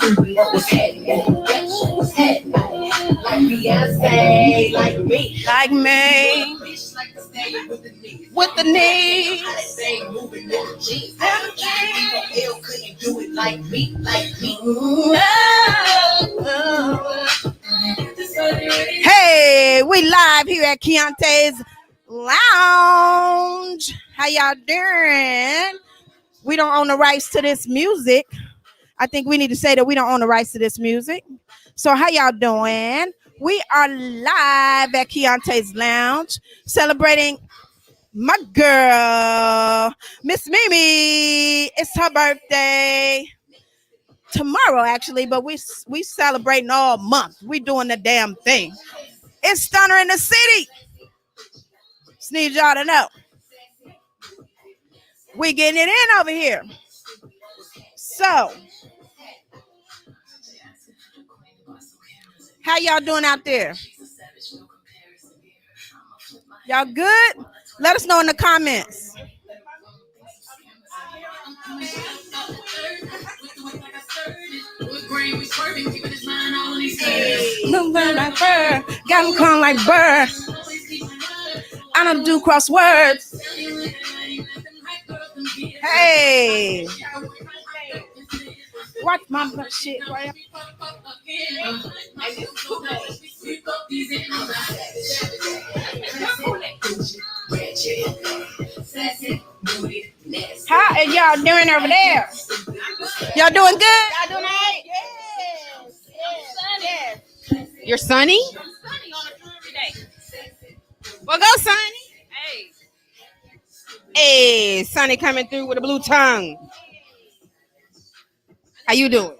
What's happening? What's happening? Like Beyonce, like me. Like me. With the knees. Couldn't do it like me, like me. Hey, we live here at Kiante's Lounge. How y'all doing? We don't own the rights to this music. I think we need to say that we don't own the rights to this music. So how y'all doing? We are live at Kiante's Lounge celebrating my girl, Myss Meme. It's her birthday tomorrow, actually, but we celebrating all month. We doing the damn thing. It's Stunner in the city. Just need y'all to know. We getting it in over here. So, how y'all doing out there? Y'all good? Let us know in the comments. Got him calling like bird. I don't do crosswords. Hey. Watch my shit right up. How are y'all doing over there? Y'all doing good? Y'all doing all right? Yes. You're sunny? Well, go, Sunny. Hey, Sunny coming through with a blue tongue. How you doing?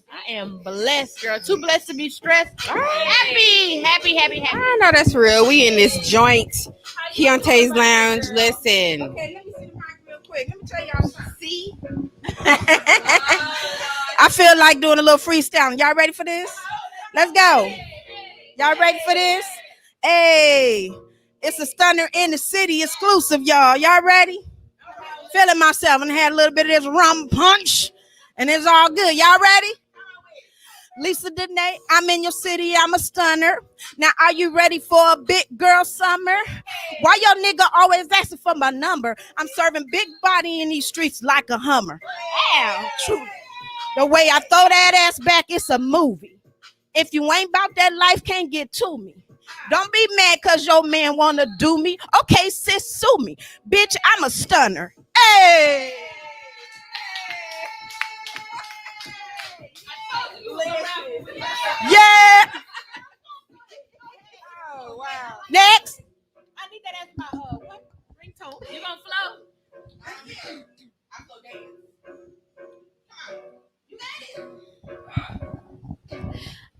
I am blessed, girl. Too blessed to be stressed. Happy. I know that's real. We in this joint, Kiante's Lounge. Listen. Okay, let me see the mic real quick. Let me tell y'all something. See? I feel like doing a little freestyle. Y'all ready for this? Let's go. Y'all ready for this? Hey, it's a Stunner in the City exclusive, y'all. Y'all ready? Feeling myself and had a little bit of this rum punch, and it's all good. Y'all ready? Lisa Dene, I'm in your city, I'm a stunner. Now, are you ready for a big girl summer? Why your nigga always asking for my number? I'm serving big body in these streets like a Hummer. Ow, true. The way I throw that ass back, it's a movie. If you ain't about that life, can't get to me. Don't be mad because your man want to do me. Okay, sis, sue me. Bitch, I'm a stunner. Hey! Yeah. Oh wow. Next. I need that as my what ringtone. You gonna flow?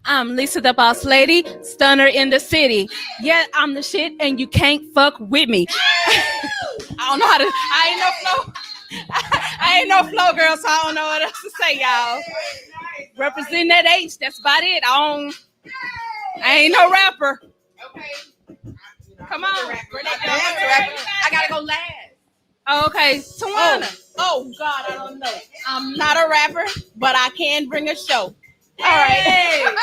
I'm Lisa the Boss Lady, Stunner in the City. Yeah, I'm the shit and you can't fuck with me. I don't know how to, I ain't no flow. I ain't no flow girl, so I don't know what else to say, y'all. Represent that H, that's about it. I ain't no rapper. Okay. Come on. I gotta go last. Oh, okay. Tawana. Oh God, I don't know. I'm not a rapper, but I can bring a show. All right.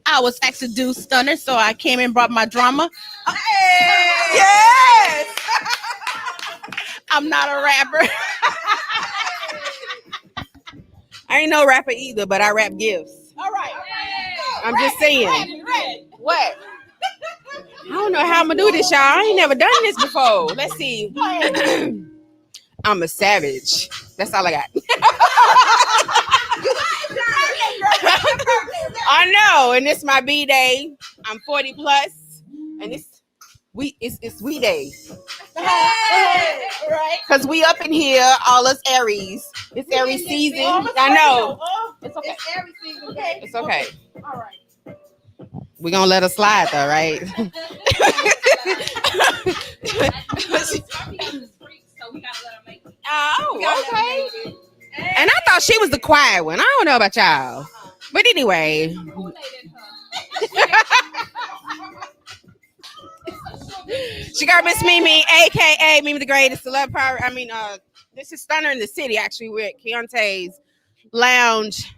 I was asked to do Stunner, so I came and brought my drama. Yes. I'm not a rapper. I ain't no rapper either, but I rap gifts. All right. I'm just saying. What? I don't know how I'm gonna do this, y'all. I ain't never done this before. Let's see. I'm a savage. That's all I got. I know, and it's my B day. I'm 40 plus, and it's we day. Right. Cause we up in here, all us Aries. It's Aries season. I know. It's okay. It's Aries season. Okay. It's okay. All right. We're gonna let her slide though, right? Oh, okay. And I thought she was the quiet one. I don't know about y'all. But anyway. She got Myss Meme, aka Meme the Greatest, the love power. This is Stunner in the City. Actually, we're at Kiante's Lounge,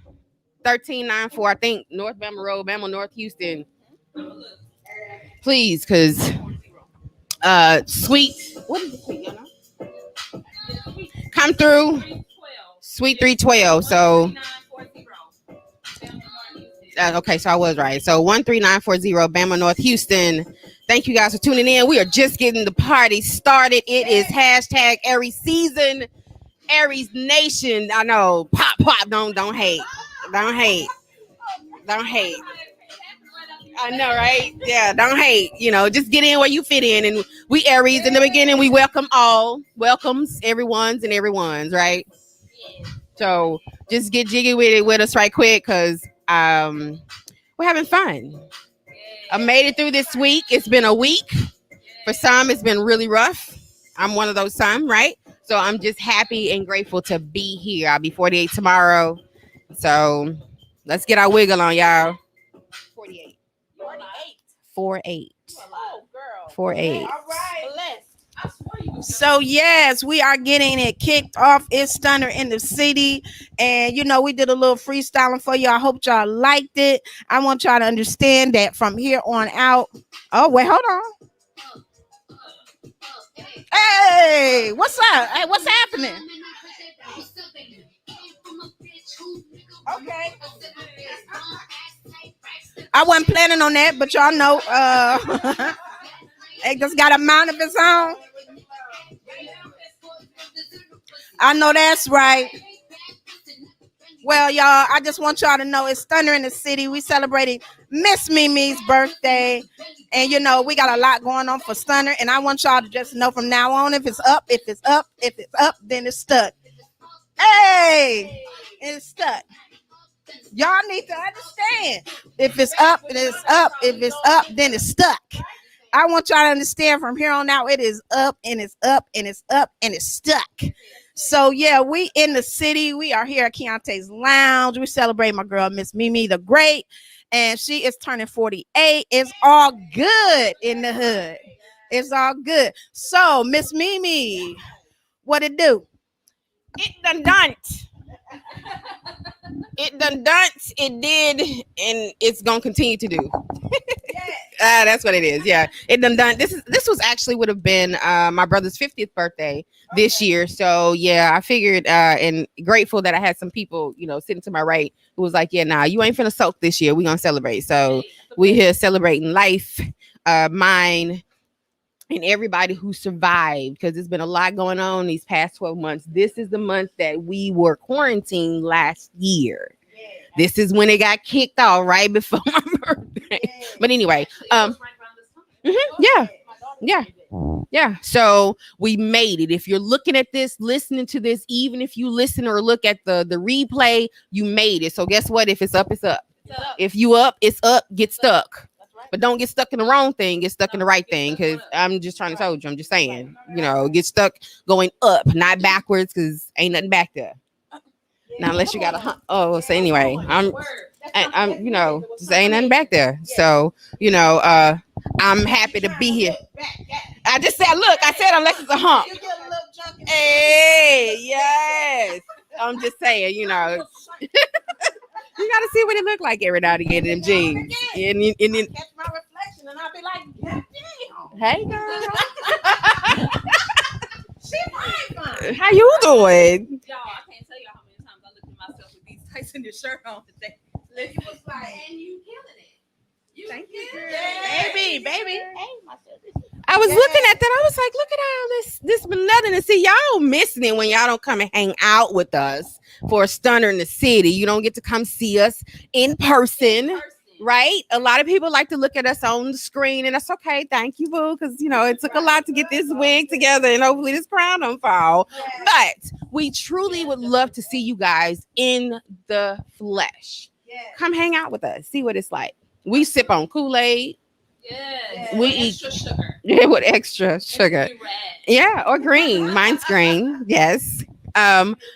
1394, I think, North Bama Road, Bama North Houston. Please, because sweet, what is the sweet? You know? Come through, Sweet 312. So, okay, so I was right. So 13940 Bama North Houston. Thank you guys for tuning in. We are just getting the party started. It is hashtag Aries season, Aries Nation. I know, pop, don't hate, don't hate, don't hate. I know, right? Yeah, don't hate. You know, just get in where you fit in. And we Aries in the beginning. We welcome all, welcomes everyone's and everyone's, right? So just get jiggy with it with us right quick, because we're having fun. I made it through this week. It's been a week. For some, it's been really rough. I'm one of those some, right? So I'm just happy and grateful to be here. I'll be 48 tomorrow. So let's get our wiggle on, y'all. 48. 48. 48. All right. So yes, we are getting it kicked off. It's Stunner in the City, and you know we did a little freestyling for you. I hope y'all liked it. I want y'all to understand that from here on out. Oh wait, hold on. Hey, what's up? Hey, what's happening? Okay. I wasn't planning on that, but y'all know it just got a mind of its own. I know that's right. Well, y'all, I just want y'all to know it's Thunder in the City. We celebrating Myss Meme's birthday. And, you know, we got a lot going on for Stunner. And I want y'all to just know from now on, if it's up, then it's stuck. Hey, it's stuck. Y'all need to understand. If it's up, it's up. If it's up, then it's stuck. I want y'all to understand from here on out, it is up and it's up and it's up and it's stuck. So yeah, we in the city. We are here at Kiante's Lounge. We celebrate my girl, Myss Meme the Great. And she is turning 48. It's all good in the hood. It's all good. So, Myss Meme, what it do? It done. It done. It did, and it's gonna continue to do. That's what it is. Yeah, it done. This was actually would have been my brother's 50th birthday this year. So yeah, I figured and grateful that I had some people, you know, sitting to my right who was like, yeah, nah, you ain't finna soak this year. We gonna celebrate. So we here celebrating life, mine, and everybody who survived, because there's been a lot going on these past 12 months. This is the month that we were quarantined last year. This is when it got kicked off right before my birthday. But anyway, yeah. So we made it. If you're looking at this, listening to this, even if you listen or look at the replay, you made it. So guess what? If it's up, it's up. If you up, it's up. Get stuck. But don't get stuck in the wrong thing. Get stuck in the right thing. Because I'm just trying to tell you. I'm just saying. You know, get stuck going up, not backwards, because ain't nothing back there. Now, unless you got a so anyway, I'm you know, just ain't nothing back there. So, you know, I'm happy to be here. I just said, look, I said unless it's a hump. Hey, yes. I'm just saying, you know. You gotta see what it look like every now and again in them jeans. And then Catch my reflection and I'll be like, yeah, damn. Hey girl. She fine. How you doing? Y'all, I can't tell y'all how many times I looked at myself with these tights and this shirt on today. You was like, and you killing it. Thank you, girl. Baby. Hey, I was looking at that. I was like, look at all this melanin. And see, y'all missing it when y'all don't come and hang out with us for a Stunner in the City. You don't get to come see us in person. Right? A lot of people like to look at us on the screen, and that's okay. Thank you, boo, because you know it took a lot to get this wig together, and hopefully this crown don't fall. But we truly would love to see you guys in the flesh. Come hang out with us, see what it's like. We sip on Kool-Aid. Yes. We eat extra sugar. Yeah, with extra sugar. Yeah, or green. Mine's green. Yes.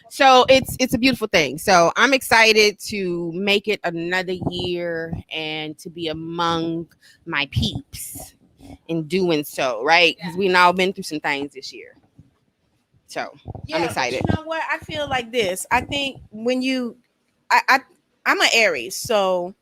So it's a beautiful thing. So I'm excited to make it another year and to be among my peeps in doing so, right? Because we've all been through some things this year. So Yeah, I'm but excited. you know what? I feel like this. I think when you, I I'm an Aries, so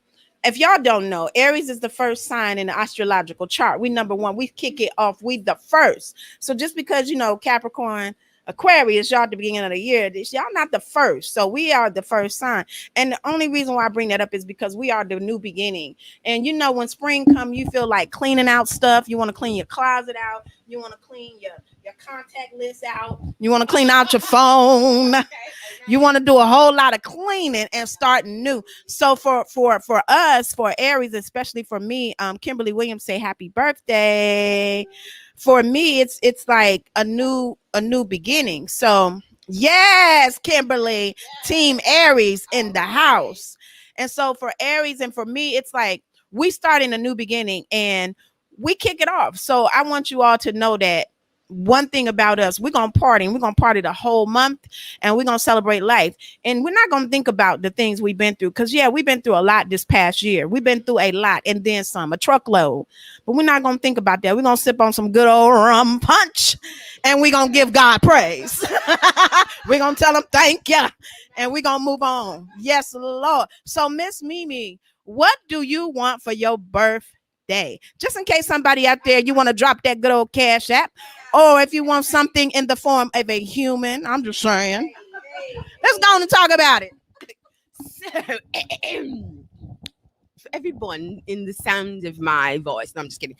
if y'all don't know, Aries is the first sign in the astrological chart. We number one. We kick it off. We the first. So just because Capricorn, Aquarius, y'all at the beginning of the year, y'all not the first. So we are the first sign. And the only reason why I bring that up is because we are the new beginning. And when spring come, you feel like cleaning out stuff. You want to clean your closet out. You want to clean your contact list out. You want to clean out your phone. You want to do a whole lot of cleaning and starting new. So for us, for Aries, especially for me, Kimberly Williams say happy birthday. For me, it's like a new beginning. So yes, Kimberly, Team Aries in the house. And so for Aries and for me, it's like we starting a new beginning and we kick it off. So I want you all to know that one thing about us, we're gonna party and we're gonna party the whole month and we're gonna celebrate life. And we're not gonna think about the things we've been through, because we've been through a lot this past year. We've been through a lot and then some, a truckload. But we're not gonna think about that. We're gonna sip on some good old rum punch and we're gonna give God praise. We're gonna tell him thank you and we're gonna move on. Yes, Lord. So Myss Meme, what do you want for your birthday? Just in case somebody out there, you want to drop that good old Cash App, or if you want something in the form of a human. I'm just saying. Let's go on and talk about it. For everyone in the sound of my voice. No, I'm just kidding.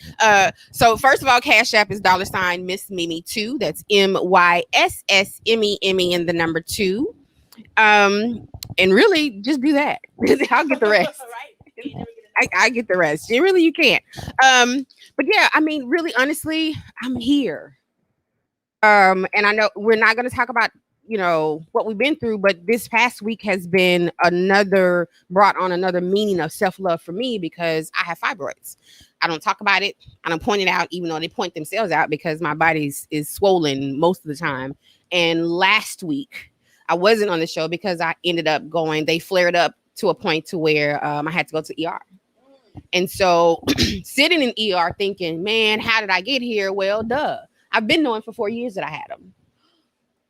So first of all, Cash App is $ Myss Meme 2. That's MYSSMEME and the number 2. And really just do that. I'll get the rest. I get the rest. You can't. But yeah, I mean, really, honestly, I'm here. And I know we're not going to talk about what we've been through, but this past week has been brought on another meaning of self-love for me, because I have fibroids. I don't talk about it. I don't point it out, even though they point themselves out, because my body is swollen most of the time. And last week I wasn't on the show because I ended up they flared up to a point to where I had to go to ER. And so sitting in ER thinking, man, how did I get here? Well, duh. I've been knowing for 4 years that I had them.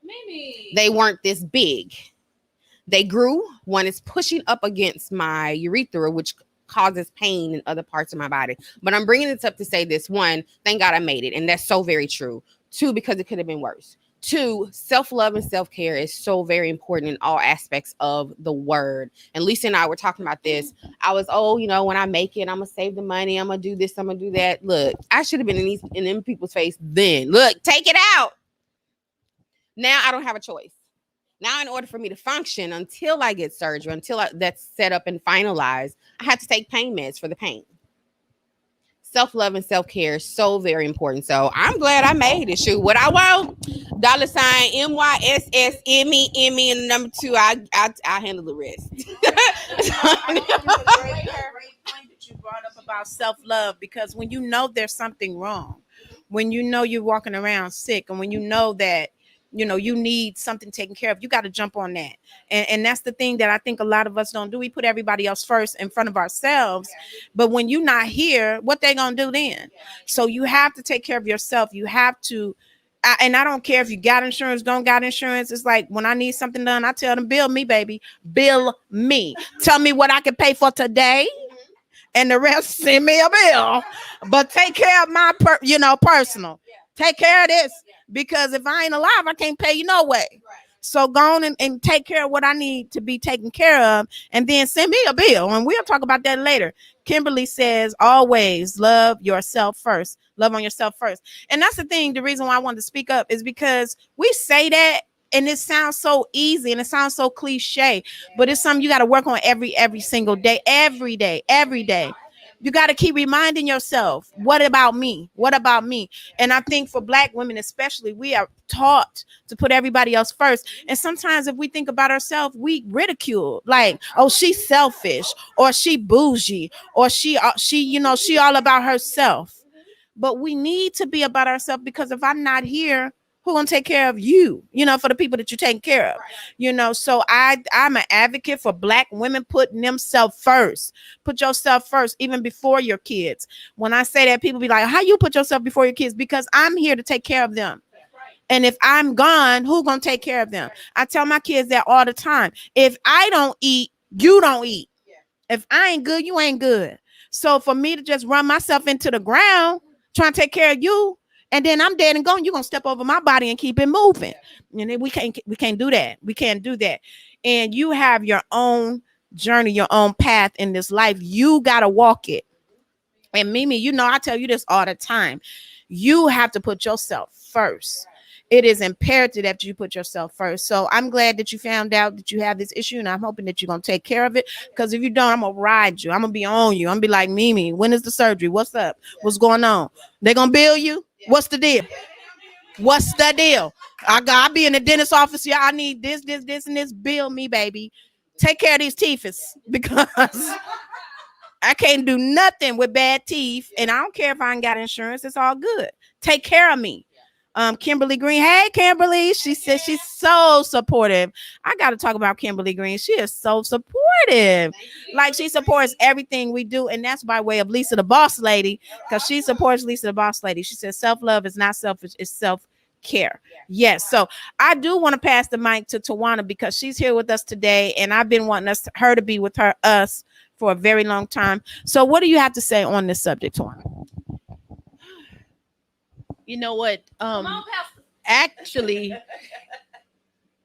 Mimi. They weren't this big. They grew. One is pushing up against my urethra, which causes pain in other parts of my body. But I'm bringing this up to say this. One, thank God I made it. And that's so very true. Two, because it could have been worse. Two, self-love and self-care is so very important in all aspects of the word. And Lisa and I were talking about this. I was, when I make it, I'm going to save the money. I'm going to do this. I'm going to do that. Look, I should have been in them people's face then. Look, take it out. Now I don't have a choice. Now, in order for me to function until I get surgery, that's set up and finalized, I have to take pain meds for the pain. Self-love and self-care is so very important. So I'm glad I made it. Shoot, what I want, $MYSSMEME and the number 2. I handle the rest. Great point that you brought up about self-love, because when you know there's something wrong, when you know you're walking around sick, and when you know that you need something taken care of, you got to jump on that. And that's the thing that I think a lot of us don't do. We put everybody else first in front of ourselves. But when you're not here, what they gonna do then? So you have to take care of yourself. You have to. And I don't care if you got insurance, don't got insurance. It's like when I need something done, I tell them, bill me, baby. Bill me. Tell me what I can pay for today, and the rest send me a bill. But take care of my personal. Take care of this, because if I ain't alive, I can't pay you no way. So go on and take care of what I need to be taken care of, and then send me a bill. And we'll talk about that later. Kimberly says, always love yourself first. Love on yourself first. And that's the thing. The reason why I wanted to speak up is because we say that, and it sounds so easy and it sounds so cliche, but it's something you got to work on every single day, every day. You got to keep reminding yourself, what about me? What about me? And I think for Black women, especially, we are taught to put everybody else first. And sometimes if we think about ourselves, we ridicule, like, oh, she's selfish, or she bougie, or she all about herself. But we need to be about ourselves, because if I'm not here, who gonna take care of you, for the people that you're taking care of, so I'm an advocate for Black women putting themselves first. Put yourself first, even before your kids. When I say that, people be like, how you put yourself before your kids? Because I'm here to take care of them. And if I'm gone, who's gonna take care of them? I tell my kids that all the time. If I don't eat, you don't eat. If I ain't good, you ain't good. So for me to just run myself into the ground trying to take care of you, and then I'm dead and gone, you're gonna step over my body and keep it moving. And then we can't do that. We can't do that. And you have your own journey, your own path in this life. You gotta walk it. And Mimi, I tell you this all the time. You have to put yourself first. It is imperative that you put yourself first. So I'm glad that you found out that you have this issue, and I'm hoping that you're going to take care of it. Because if you don't, I'm going to ride you. I'm going to be on you. I'm going to be like, Mimi, when is the surgery? What's up? What's going on? They going to bill you? What's the deal? What's the deal? I be in the dentist office. Yeah, I need this, and this. Bill me, baby. Take care of these teeth because I can't do nothing with bad teeth, and I don't care if I ain't got insurance. It's all good. Take care of me. Kimberly Green. Hey, Kimberly. She says she's so supportive. I got to talk about Kimberly Green. She is so supportive. Like, she supports everything we do, and that's by way of Lisa the Boss Lady, because she supports Lisa the Boss Lady. She says self-love is not selfish, it's self-care. Yes. So I do want to pass the mic to Tawana because she's here with us today, and I've been wanting her to be with us for a very long time. So what do you have to say on this subject, Tawana? You know what? Actually,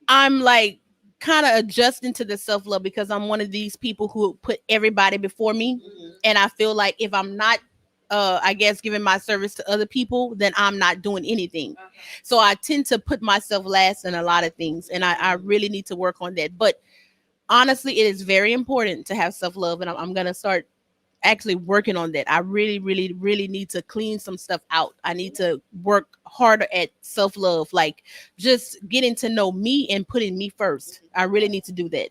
I'm like kind of adjusting to the self-love because I'm one of these people who put everybody before me. And I feel like if I'm not, I guess, giving my service to other people, then I'm not doing anything. So I tend to put myself last in a lot of things. And I really need to work on that. But honestly, it is very important to have self-love. And I'm going to start actually working on that. I really, really, really need to clean some stuff out. I need to work harder at self-love, like just getting to know me and putting me first. I really need to do that.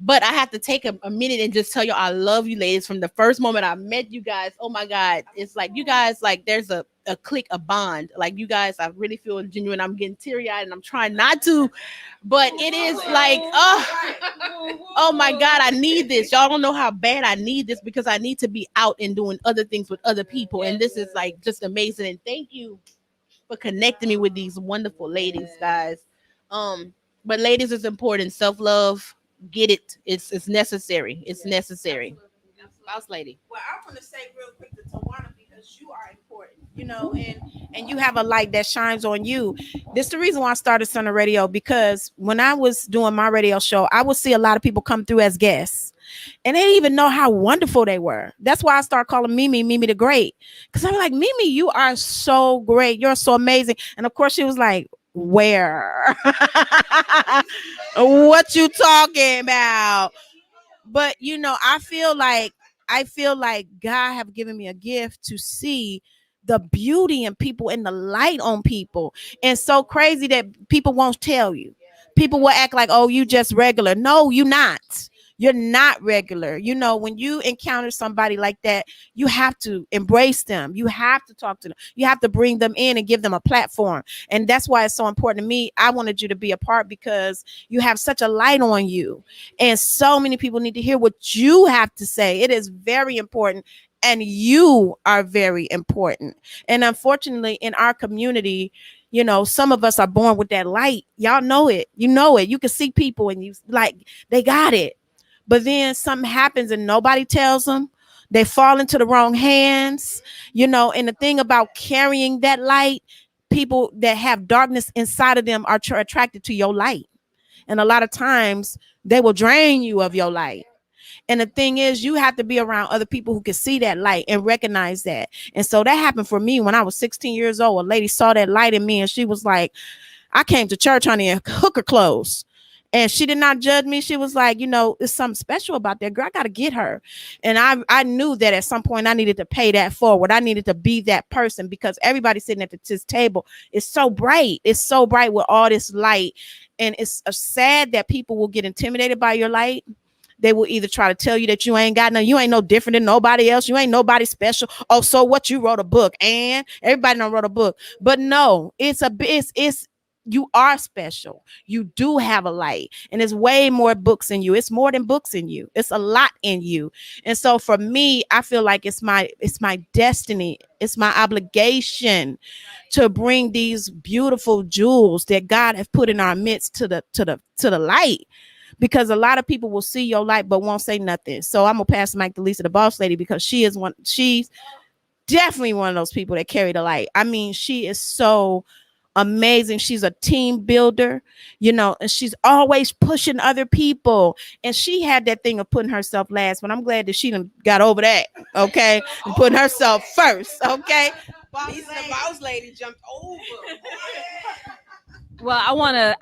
But I have to take a minute and just tell you I love you ladies. From the first moment I met you guys, oh my God, it's like you guys, like there's a click, a bond. Like you guys, I really feel genuine. I'm getting teary-eyed and I'm trying not to, but it is like, oh my God, I need this. Y'all don't know how bad I need this because I need to be out and doing other things with other people. And this is like just amazing. And thank you for connecting me with these wonderful ladies, guys. But ladies, it's important. Self-love. Get it. It's necessary. It's necessary. Boss lady. Well, I want to say real quick to Tawana because you are important, and you have a light that shines on you. This is the reason why I started Sunday Radio, because when I was doing my radio show, I would see a lot of people come through as guests, and they didn't even know how wonderful they were. That's why I started calling Mimi the Great, because I'm like, Mimi, you are so great. You're so amazing. And of course, she was like, where? What you talking about? But I feel like God have given me a gift to see the beauty in people and the light on people. And so crazy that people won't tell you. People will act like, oh, you just regular. No, you're not. You're not regular. When you encounter somebody like that, you have to embrace them. You have to talk to them. You have to bring them in and give them a platform. And that's why it's so important to me. I wanted you to be a part because you have such a light on you. And so many people need to hear what you have to say. It is very important. And you are very important. And unfortunately, in our community, some of us are born with that light. Y'all know it. You know it. You can see people and you like, they got it. But then something happens and nobody tells them. They fall into the wrong hands, and the thing about carrying that light, people that have darkness inside of them are attracted to your light. And a lot of times they will drain you of your light. And the thing is, you have to be around other people who can see that light and recognize that. And so that happened for me when I was 16 years old. A lady saw that light in me and she was like, I came to church, honey, in hooker clothes. And she did not judge me. She was like, there's something special about that girl. I got to get her. And I knew that at some point I needed to pay that forward. I needed to be that person because everybody sitting at this table is so bright. It's so bright with all this light. And it's sad that people will get intimidated by your light. They will either try to tell you that you ain't got nothing, you ain't no different than nobody else, you ain't nobody special. Oh, so what, you wrote a book, and everybody done wrote a book. But no, it's you are special. You do have a light, and it's way more books in you. It's more than books in you. It's a lot in you. And so for me, I feel like it's my destiny. It's my obligation to bring these beautiful jewels that God has put in our midst to the light. Because a lot of people will see your light but won't say nothing. So I'm gonna pass the mic to Lisa, the boss lady, because she's definitely one of those people that carry the light. I mean, she is so amazing. She's a team builder, and she's always pushing other people. And she had that thing of putting herself last, but I'm glad that she done got over that, okay? And putting herself first, okay? Lisa, the boss lady, jumped over. Well,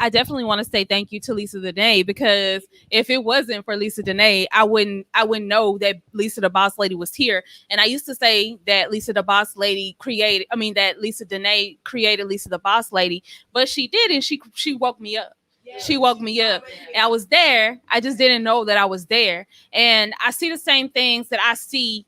I definitely want to say thank you to Lisa Dene, because if it wasn't for Lisa Dene, I wouldn't know that Lisa the Boss Lady was here. And I used to say that Lisa the Boss Lady that Lisa Dene created Lisa the Boss Lady, but she didn't. She woke me up. She woke me up. And I was there. I just didn't know that I was there. And I see the same things that I see,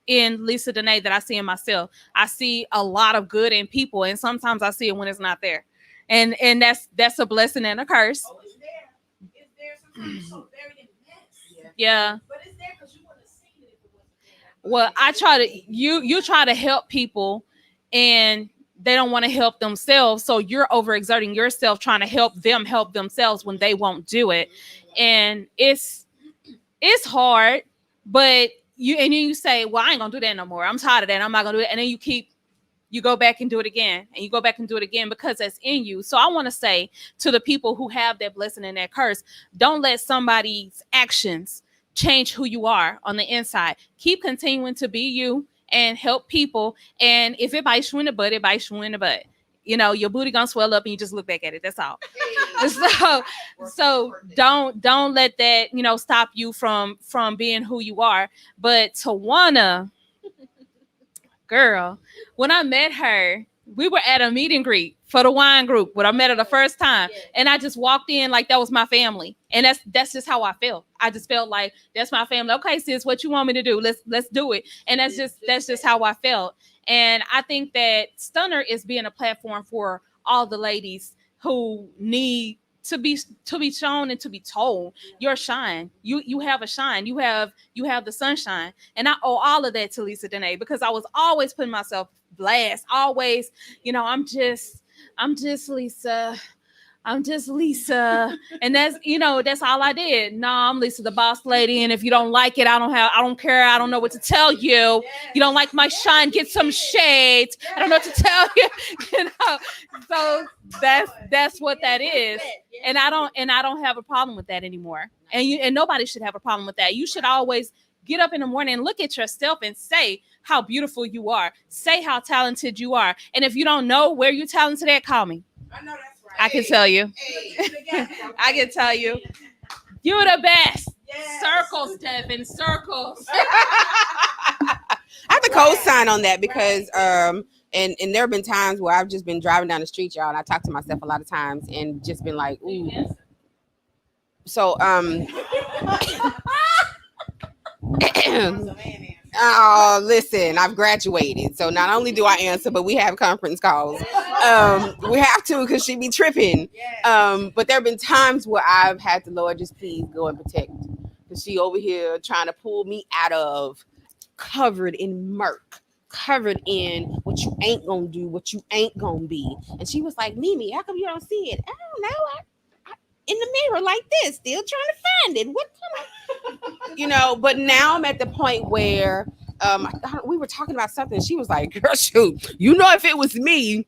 in Lisa Dene that I see in myself. I see a lot of good in people, and sometimes I see it when it's not there. And that's a blessing and a curse. Oh, it's there. It's there. Sometimes it's so buried in mess. Yeah. But it's there because you wouldn't have seen it if it wasn't there. Well, I try to you try to help people, and they don't want to help themselves, so you're overexerting yourself trying to help them help themselves when they won't do it. And it's hard, but you say, well, I ain't gonna do that no more. I'm tired of that. I'm not gonna do it. And then you go back and do it again, and you go back and do it again, because that's in you. So I want to say to the people who have that blessing and that curse, don't let somebody's actions change who you are on the inside. Keep continuing to be you and help people. And if it bites you in the butt, it bites you in the butt. Your booty gonna swell up and you just look back at it. That's all. So don't let that, stop you from being who you are. But Tawana, girl, when I met her, we were at a meet and greet for the wine group when I met her the first time. And I just walked in like that was my family. And that's just how I felt. I just felt like that's my family. Okay, sis, what you want me to do? Let's do it. And that's just how I felt. And I think that Stunner is being a platform for all the ladies who need to be shown and to be told your shine. You have a shine. You have the sunshine. And I owe all of that to Lisa Dene, because I was always putting myself last. Always, I'm just Lisa. I'm just Lisa. And that's all I did. No, I'm Lisa the Boss Lady. And if you don't like it, I don't care. I don't know what to tell you. You don't like my shine, get some shades. I don't know what to tell you. So that's what that is. And I don't have a problem with that anymore. And nobody should have a problem with that. You should always get up in the morning and look at yourself and say how beautiful you are. Say how talented you are. And if you don't know where you're talented at, call me. I know that's right. I can tell you. I can tell you. You're the best. Yes. Circles, Devin. Circles. I have to co-sign on that, because and there have been times where I've just been driving down the street, y'all, and I talk to myself a lot of times and just been like, ooh. So oh, listen, I've graduated. So not only do I answer, but we have conference calls. We have to, because she be tripping. But there have been times where I've had the Lord just please go and protect. Because she over here trying to pull me out of, covered in murk, covered in what you ain't gonna do, what you ain't gonna be. And she was like, Mimi, how come you don't see it? I don't know. I in the mirror like this, still trying to find it. What kind of, but now I'm at the point where we were talking about something. She was like, girl, shoot, if it was me.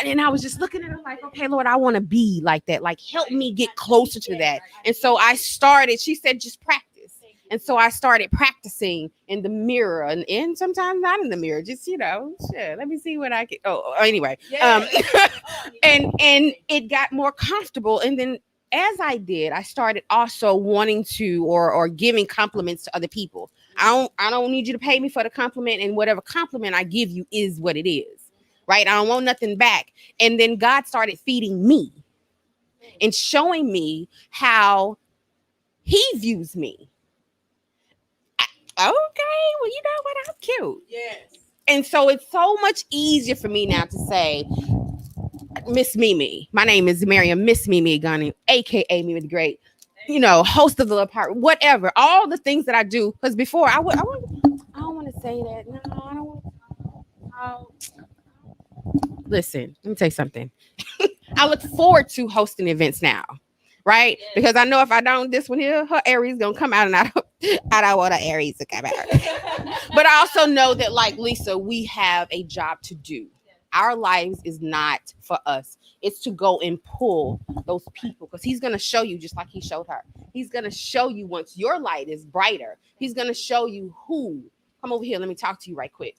And I was just looking at her like, okay, Lord, I want to be like that. Like, help me get closer to that. And so I started, she said, just practice. And so I started practicing in the mirror, and sometimes not in the mirror, just, let me see what I can. Anyway. And it got more comfortable. And then as I did, I started also wanting to or giving compliments to other people. I don't need you to pay me for the compliment, and whatever compliment I give you is what it is, right? I don't want nothing back. And then God started feeding me and showing me how he views me. Okay, well, you know what? I'm cute. Yes. And so it's so much easier for me now to say, Myss Meme. My name is Miriam Myss Meme Gunning, aka Meme the Great. You know, host of the Love Part, whatever. All the things that I do. Because before I don't want to say that. No, I don't want. Oh, listen, let me tell you something. I look forward to hosting events now, right? Because I know if I don't, this one here, her Aries gonna come out, and I don't want her Aries to come out. But I also know that, like Lisa, we have a job to do. Our lives is not for us. It's to go and pull those people, because he's gonna show you just like he showed her. He's gonna show you once your light is brighter. He's gonna show you who. Come over here. Let me talk to you right quick.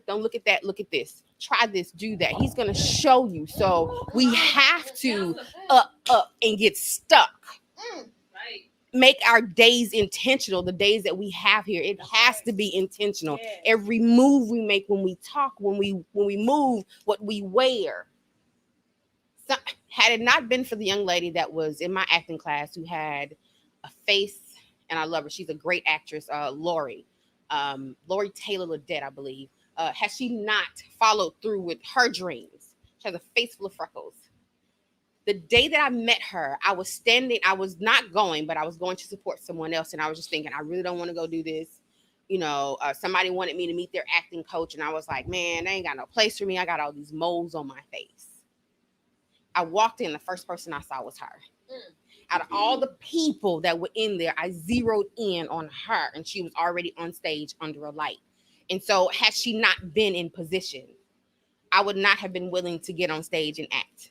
Don't look at that. Look at this. Try this. Do that. He's gonna show you. So we have to up and get stuck. Make our days intentional. The days that we have here, it has to be intentional. Every move we make, when we talk, when we move, what we wear. So, had it not been for the young lady that was in my acting class who had a face, and I love her. She's a great actress, Lori Taylor Ledette, I believe. Has she not followed through with her dreams? She has a face full of freckles. The day that I met her, I was not going, but I was going to support someone else. And I was just thinking, I really don't want to go do this. You know, somebody wanted me to meet their acting coach. And I was like, man, they ain't got no place for me. I got all these moles on my face. I walked in, the first person I saw was her. Out of all the people that were in there, I zeroed in on her, and she was already on stage under a light. And so had she not been in position, I would not have been willing to get on stage and act.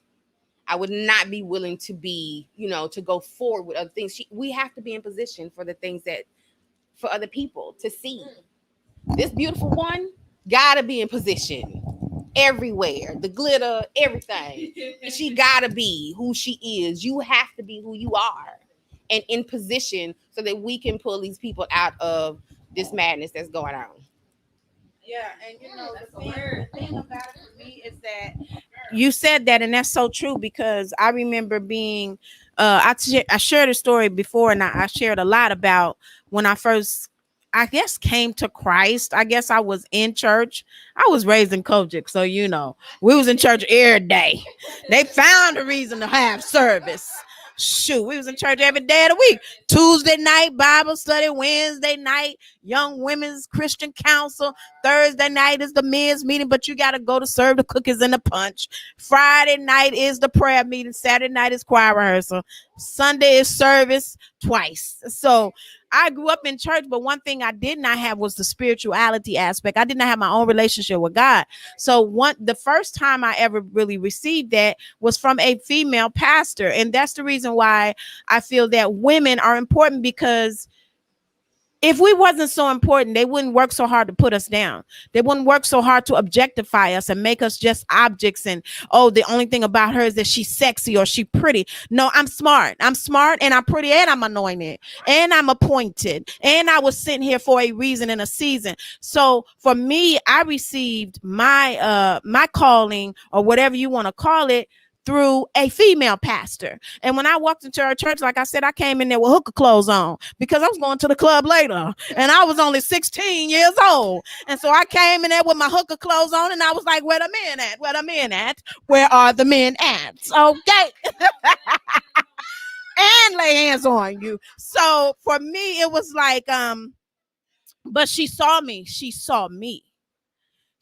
I would not be willing to be, to go forward with other things. We have to be in position for the things that, for other people to see. This beautiful one gotta be in position everywhere. The glitter, everything. She gotta be who she is. You have to be who you are and in position so that we can pull these people out of this madness that's going on. Yeah, and the thing about it for me is that you said that, and that's so true, because I remember being I shared a story before, and I shared a lot about when I first, I guess, came to Christ. I guess I was in church. I was raised in Kojic, so we was in church every day. They found a reason to have service. Shoot, we was in church every day of the week. Tuesday night Bible study, Wednesday night Young Women's Christian Council, Thursday night is the men's meeting, but you got to go to serve the cookies and the punch. Friday night is the prayer meeting. Saturday night is choir rehearsal. Sunday is service twice. So I grew up in church, but one thing I did not have was the spirituality aspect. I did not have my own relationship with God. So the first time I ever really received that was from a female pastor. And that's the reason why I feel that women are important, because if we wasn't so important, they wouldn't work so hard to put us down. They wouldn't work so hard to objectify us and make us just objects. And, the only thing about her is that she's sexy or she's pretty. No, I'm smart. I'm smart and I'm pretty and I'm anointed and I'm appointed. And I was sent here for a reason and a season. So for me, I received my calling, or whatever you want to call it, through a female pastor. And when I walked into our church, like I said, I came in there with hooker clothes on because I was going to the club later, and I was only 16 years old. And so I came in there with my hooker clothes on, and I was like, where the men at? Where the men at? Where are the men at? Okay. And lay hands on you. So for me, it was like, but she saw me. She saw me.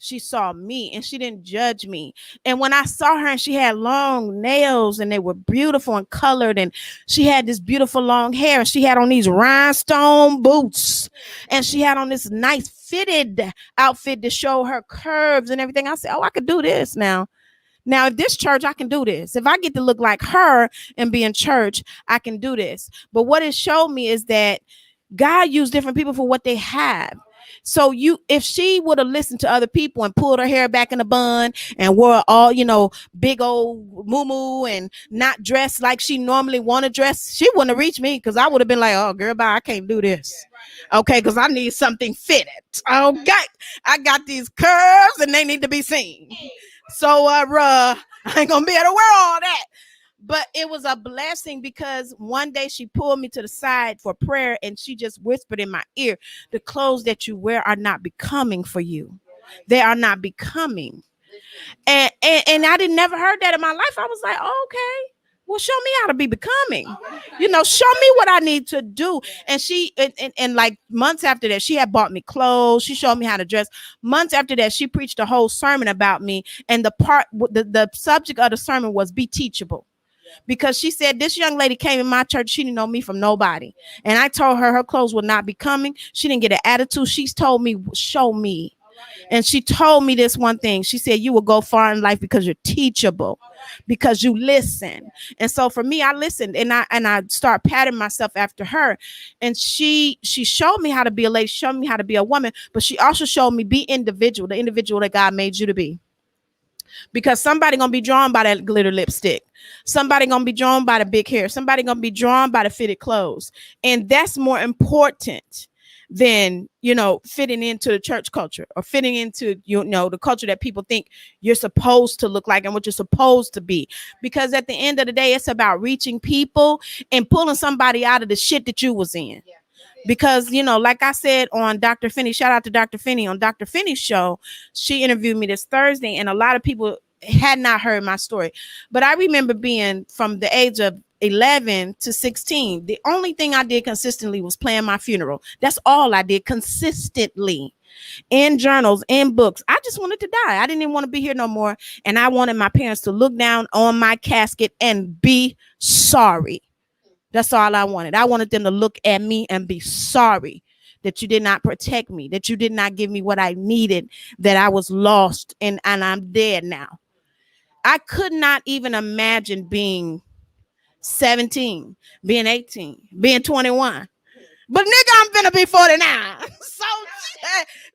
She saw me and she didn't judge me. And when I saw her, and she had long nails and they were beautiful and colored, and she had this beautiful long hair, and she had on these rhinestone boots, and she had on this nice fitted outfit to show her curves and everything. I said, I could do this now. Now, if this church, I can do this. If I get to look like her and be in church, I can do this. But what it showed me is that God used different people for what they have. So if she would have listened to other people and pulled her hair back in a bun and wore all, big old moo and not dressed like she normally want to dress, she wouldn't have reached me, because I would have been like, oh, girl, bye, I can't do this. Okay, because I need something fitted. Okay, I got these curves and they need to be seen. So, I ain't going to be able to wear all that. But it was a blessing, because one day she pulled me to the side for prayer, and she just whispered in my ear, the clothes that you wear are not becoming for you. They are not becoming. And I didn't never heard that in my life. I was like, oh, okay. Well, show me how to be becoming. Show me what I need to do. And she and like months after that, she had bought me clothes. She showed me how to dress. Months after that, she preached a whole sermon about me. And the subject of the sermon was be teachable. Because she said this young lady came in my church. She didn't know me from nobody. And I told her clothes would not be coming. She didn't get an attitude. She's told me, show me. And she told me this one thing. She said, you will go far in life because you're teachable, because you listen. And so for me, I listened and I start patting myself after her. And she showed me how to be a lady, showed me how to be a woman, but she also showed me be individual, the individual that God made you to be. Because somebody gonna be drawn by that glitter lipstick. Somebody gonna be drawn by the big hair. Somebody gonna be drawn by the fitted clothes. And that's more important than, fitting into the church culture or fitting into, the culture that people think you're supposed to look like and what you're supposed to be. Because at the end of the day, it's about reaching people and pulling somebody out of the shit that you was in. Yeah. Because, like I said on Dr. Finney, shout out to Dr. Finney on Dr. Finney's show. She interviewed me this Thursday and a lot of people had not heard my story. But I remember being from the age of 11 to 16. The only thing I did consistently was plan my funeral. That's all I did consistently. In journals, in books. I just wanted to die. I didn't even want to be here no more. And I wanted my parents to look down on my casket and be sorry. That's all I wanted. I wanted them to look at me and be sorry that you did not protect me, that you did not give me what I needed, that I was lost and I'm dead now. I could not even imagine being 17, being 18, being 21. But nigga, I'm gonna be 49. So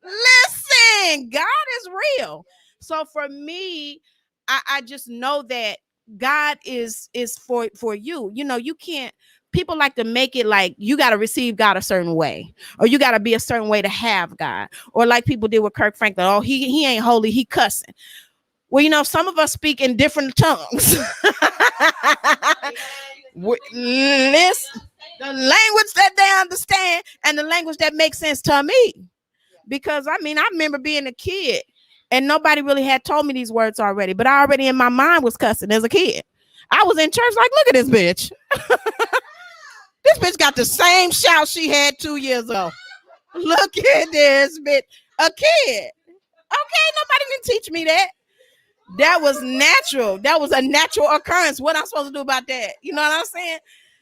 listen, God is real. So for me, I just know that God is for you. You can't, people like to make it like you got to receive God a certain way, or you got to be a certain way to have God, or like people did with Kirk Franklin. Oh, he ain't holy, he cussing. Well, some of us speak in different tongues. Listen, the language that they understand and the language that makes sense to me. Because I remember being a kid and nobody really had told me these words already, but I already in my mind was cussing as a kid. I was in church like, look at this bitch. This bitch got the same shout she had 2 years ago. Look at this bitch. A kid. Okay, nobody didn't teach me that. That was natural. That was a natural occurrence. What I'm supposed to do about that? You know what I'm saying?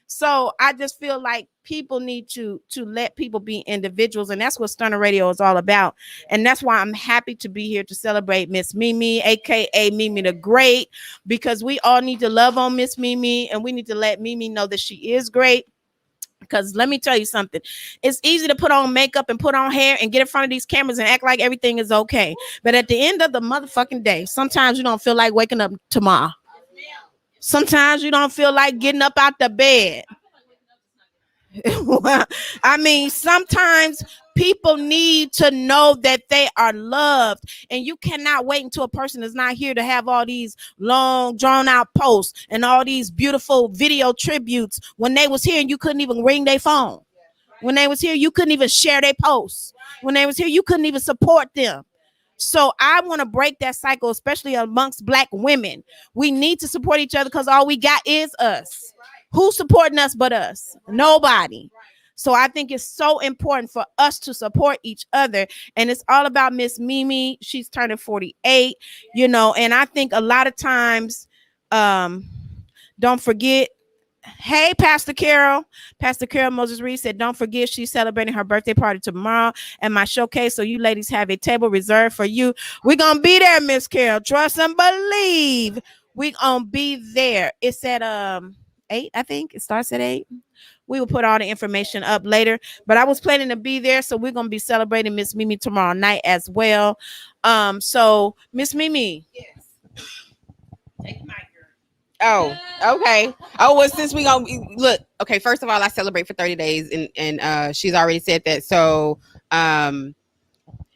So I just feel like people need to let people be individuals. And that's what Stunner Radio is all about. And that's why I'm happy to be here to celebrate Myss Meme, aka Meme the Great, because we all need to love on Myss Meme and we need to let Meme know that she is great. Because let me tell you something. It's easy to put on makeup and put on hair and get in front of these cameras and act like everything is okay. But at the end of the motherfucking day, sometimes you don't feel like waking up tomorrow. Sometimes you don't feel like getting up out the bed. Sometimes people need to know that they are loved, and you cannot wait until a person is not here to have all these long drawn out posts and all these beautiful video tributes when they was here and you couldn't even ring their phone. When they was here, you couldn't even share their posts. When they was here, you couldn't even support them. So I want to break that cycle, especially amongst Black women. We need to support each other because all we got is us. Who's supporting us but us? Nobody. So I think it's so important for us to support each other. And it's all about Myss Meme. She's turning 48, and I think a lot of times, don't forget. Hey, Pastor Carol Moses Reed said, don't forget she's celebrating her birthday party tomorrow at my showcase. So you ladies have a table reserved for you. We're going to be there, Miss Carol. Trust and believe. We're going to be there. It's at 8, I think. It starts at 8. We will put all the information up later, but I was planning to be there. So we're going to be celebrating Myss Meme tomorrow night as well. So Myss Meme. Yes. Take my Oh, okay. Oh, well, since we gonna look, okay. First of all, I celebrate for 30 days, and she's already said that. So, $,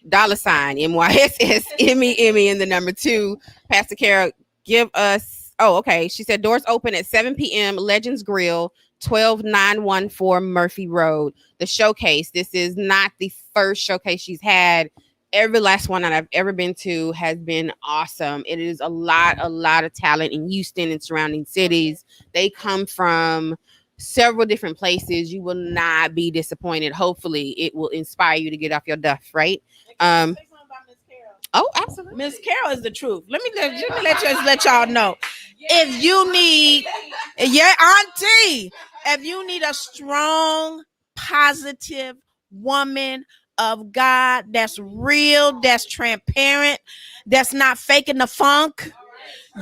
MYSS, Emmy, and the number 2. Pastor Carol, give us. Oh, okay. She said doors open at 7 p.m. Legends Grill, 12914 Murphy Road. The showcase. This is not the first showcase she's had Every last one that I've ever been to has been awesome. It is a lot of talent in Houston and surrounding cities. They come from several different places. You will not be disappointed. Hopefully, it will inspire you to get off your duff, right? Um, oh, absolutely. Miss Carol is the truth. Let y'all know. If you need, yeah, auntie, if you need a strong, positive woman of God that's real, that's transparent, that's not faking the funk,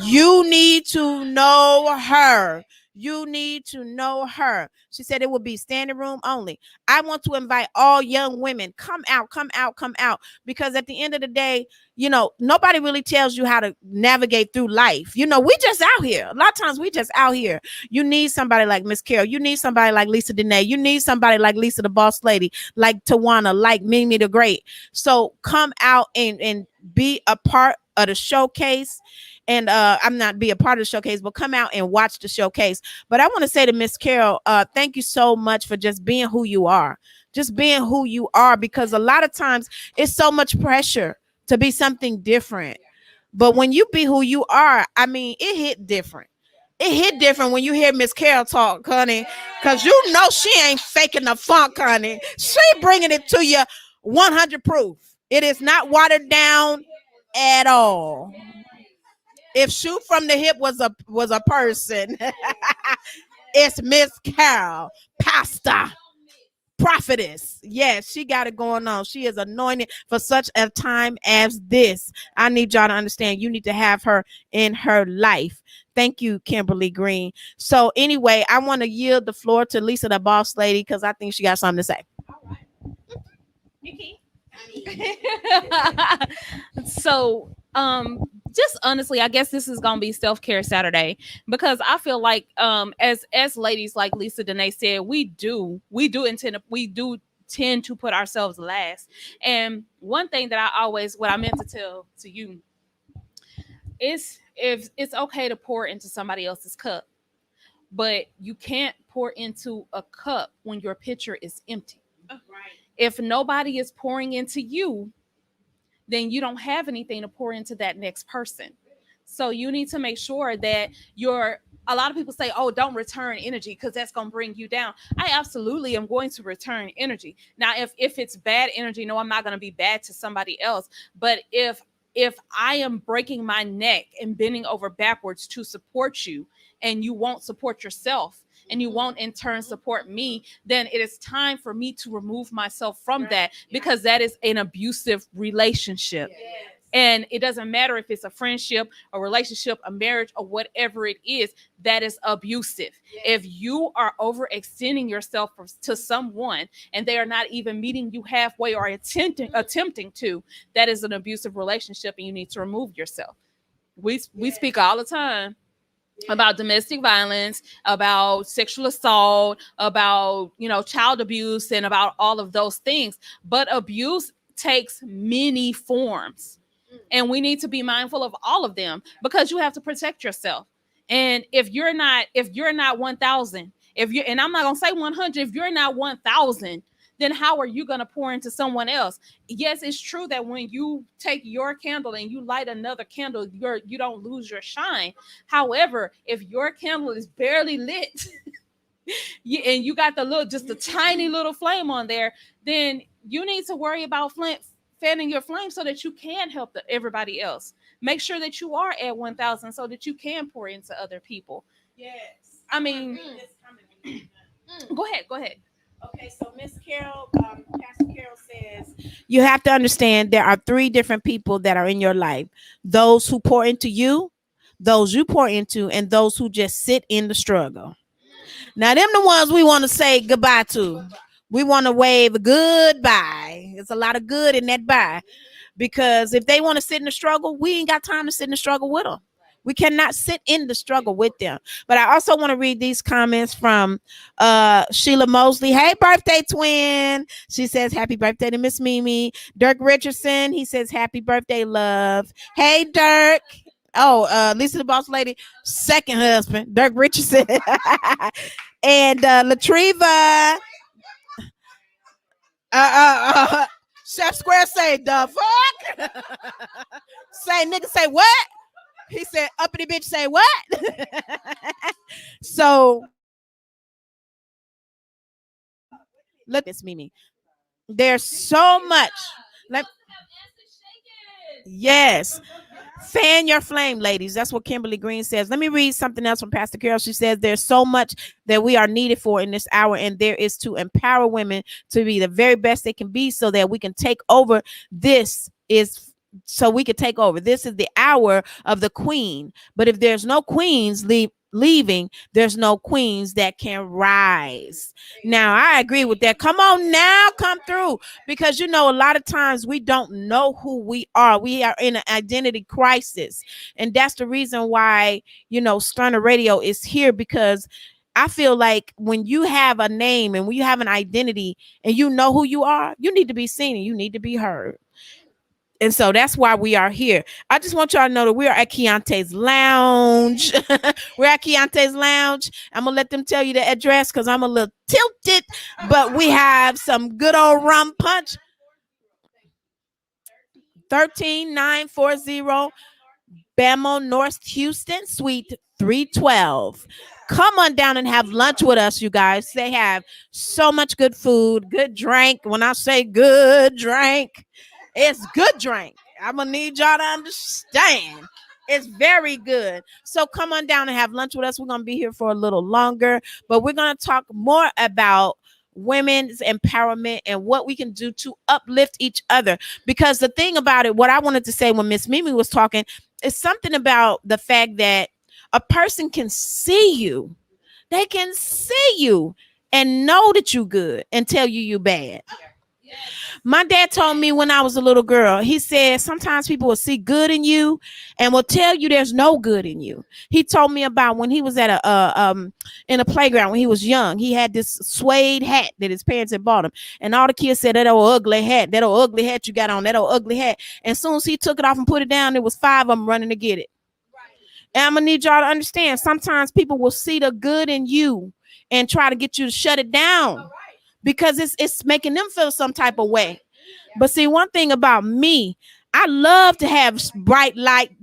you need to know her. You need to know her. She said it would be standing room only. I want to invite all young women. Come out, come out, come out. Because at the end of the day, nobody really tells you how to navigate through life. We just out here. A lot of times we just out here. You need somebody like Miss Carol. You need somebody like Lisa Dene. You need somebody like Lisa the Boss Lady, like Tawana, like Mimi the Great. So come out and be a part of the showcase. And I'm not be a part of the showcase, but come out and watch the showcase. But I want to say to Miss Carol, thank you so much for just being who you are. Just being who you are, because a lot of times it's so much pressure to be something different. But when you be who you are, I mean, it hit different. It hit different when you hear Miss Carol talk, honey, because she ain't faking the funk, honey. She bringing it to you 100 proof. It is not watered down at all. If Shoot from the Hip was a person, it's Miss Carol, pastor, prophetess. Yes, she got it going on. She is anointed for such a time as this. I need y'all to understand. You need to have her in her life. Thank you, Kimberly Green. So anyway, I want to yield the floor to Lisa, the Boss Lady, because I think she got something to say. So, just honestly, I guess this is gonna be self-care Saturday, because I feel like as ladies, like Lisa Dene said, we do tend to put ourselves last. And one thing that what I meant to tell to you is, if it's okay to pour into somebody else's cup, but you can't pour into a cup when your pitcher is empty. Right. If nobody is pouring into you, then you don't have anything to pour into that next person. So you need to make sure that a lot of people say, oh, don't return energy because that's going to bring you down. I absolutely am going to return energy. Now, if it's bad energy, no, I'm not going to be bad to somebody else. But if I am breaking my neck and bending over backwards to support you, and you won't support yourself, and you won't in turn support me, then it is time for me to remove myself from that, because that is an abusive relationship. Yes. And it doesn't matter if it's a friendship, a relationship, a marriage, or whatever it is, that is abusive. Yes. If you are overextending yourself to someone and they are not even meeting you halfway or attempting to, that is an abusive relationship, and you need to remove yourself. We speak all the time about domestic violence, about sexual assault, about, child abuse, and about all of those things. But abuse takes many forms, and we need to be mindful of all of them, because you have to protect yourself. And if you're not 1,000, and I'm not going to say 100, if you're not 1,000, then how are you going to pour into someone else? Yes, it's true that when you take your candle and you light another candle, you don't lose your shine. However, if your candle is barely lit and you got just a tiny little flame on there, then you need to worry about fanning your flame so that you can help everybody else. Make sure that you are at 1,000 so that you can pour into other people. Yes. I mean, go ahead. Okay, so Miss Carol, Pastor Carol says, you have to understand there are 3 different people that are in your life: those who pour into you, those you pour into, and those who just sit in the struggle. Now, them the ones we want to say goodbye to. We want to wave a goodbye. There's a lot of good in that bye, because if they want to sit in the struggle, we ain't got time to sit in the struggle with them. We cannot sit in the struggle with them. But I also want to read these comments from Sheila Mosley. Hey, birthday twin. She says, happy birthday to Myss Meme. Dirk Richardson, he says, happy birthday, love. Hey, Dirk. Oh, Lisa the Boss Lady, second husband, Dirk Richardson. And Latriva. Chef Square say the fuck. Say nigga say what? He said uppity bitch say what? So let Myss Meme. There's so much. Let, yes. Fan your flame, ladies. That's what Kimberly Green says. Let me read something else from Pastor Carol. She says, there's so much that we are needed for in this hour, and there is to empower women to be the very best they can be so that we can take over. This is so we can take over. This is the hour of the queen. But if there's no queens leaving, there's no queens that can rise. Now, I agree with that. Come on now, come through. Because, you know, a lot of times we don't know who we are. We are in an identity crisis. And that's the reason why, you know, Stunner Radio is here, because I feel like when you have a name and when you have an identity and you know who you are, you need to be seen and you need to be heard. And so that's why we are here. I just want y'all to know that we are at Kiante's Lounge. We're at Kiante's Lounge. I'm going to let them tell you the address because I'm a little tilted, but we have some good old rum punch. 13940 Bama North Houston, Suite 312. Come on down and have lunch with us, you guys. They have so much good food, good drink. When I say good drink, it's good drink. I'm gonna need y'all to understand. It's very good. So come on down and have lunch with us. We're gonna be here for a little longer, but we're gonna talk more about women's empowerment and what we can do to uplift each other. Because the thing about it, what I wanted to say when Myss Meme was talking, is something about the fact that a person can see you. They can see you and know that you good and tell you bad. My dad told me when I was a little girl, he said sometimes people will see good in you and will tell you there's no good in you. He told me about when he was at in a playground when he was young. He had this suede hat that his parents had bought him, and all the kids said, that old ugly hat you got on, that old ugly hat. And as soon as he took it off and put it down, there was 5 of them running to get it. And I'm gonna need y'all to understand, sometimes people will see the good in you and try to get you to shut it down because it's making them feel some type of way. But see, one thing about me, I love to have bright light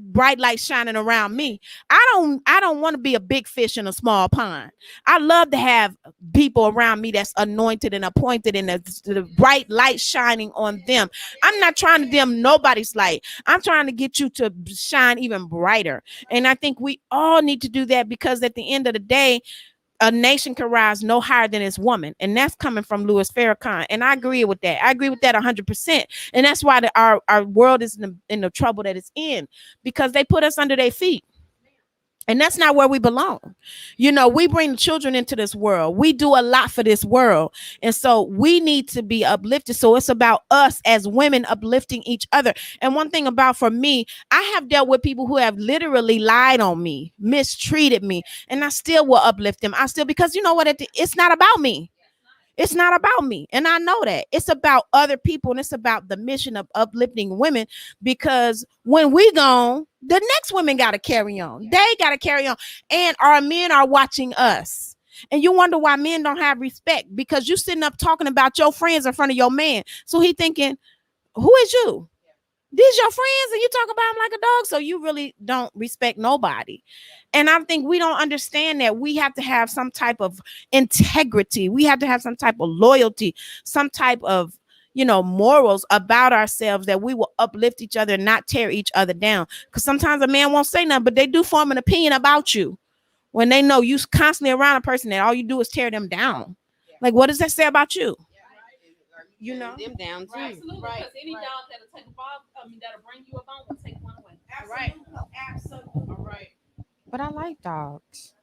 shining around me. I don't want to be a big fish in a small pond. I love to have people around me that's anointed and appointed and the bright light shining on them. I'm not trying to dim nobody's light. I'm trying to get you to shine even brighter. And I think we all need to do that, because at the end of the day, a nation can rise no higher than its woman. And that's coming from Louis Farrakhan. And I agree with that. I agree with that 100%. And that's why our world is in the trouble that it's in, because they put us under their feet. And that's not where we belong. You know, we bring children into this world. We do a lot for this world. And so we need to be uplifted. So it's about us as women uplifting each other. And one thing about, for me, I have dealt with people who have literally lied on me, mistreated me, and I still will uplift them. Because you know what? It's not about me. It's not about me. And I know that. It's about other people, and it's about the mission of uplifting women, because when we gone, the next women got to carry on. They got to carry on. And our men are watching us. And you wonder why men don't have respect, because you sitting up talking about your friends in front of your man. So he thinking, who is you? These your friends and you talk about them like a dog. So you really don't respect nobody. And I think we don't understand that we have to have some type of integrity. We have to have some type of loyalty, some type of, morals about ourselves, that we will uplift each other and not tear each other down. Because sometimes a man won't say nothing, but they do form an opinion about you when they know you constantly around a person that all you do is tear them down. Like, what does that say about you? Them down too. Right, absolutely. Because any dog that'll take a ball, that'll bring you a bone, will take one away. Right. Absolutely. All right. But I like dogs.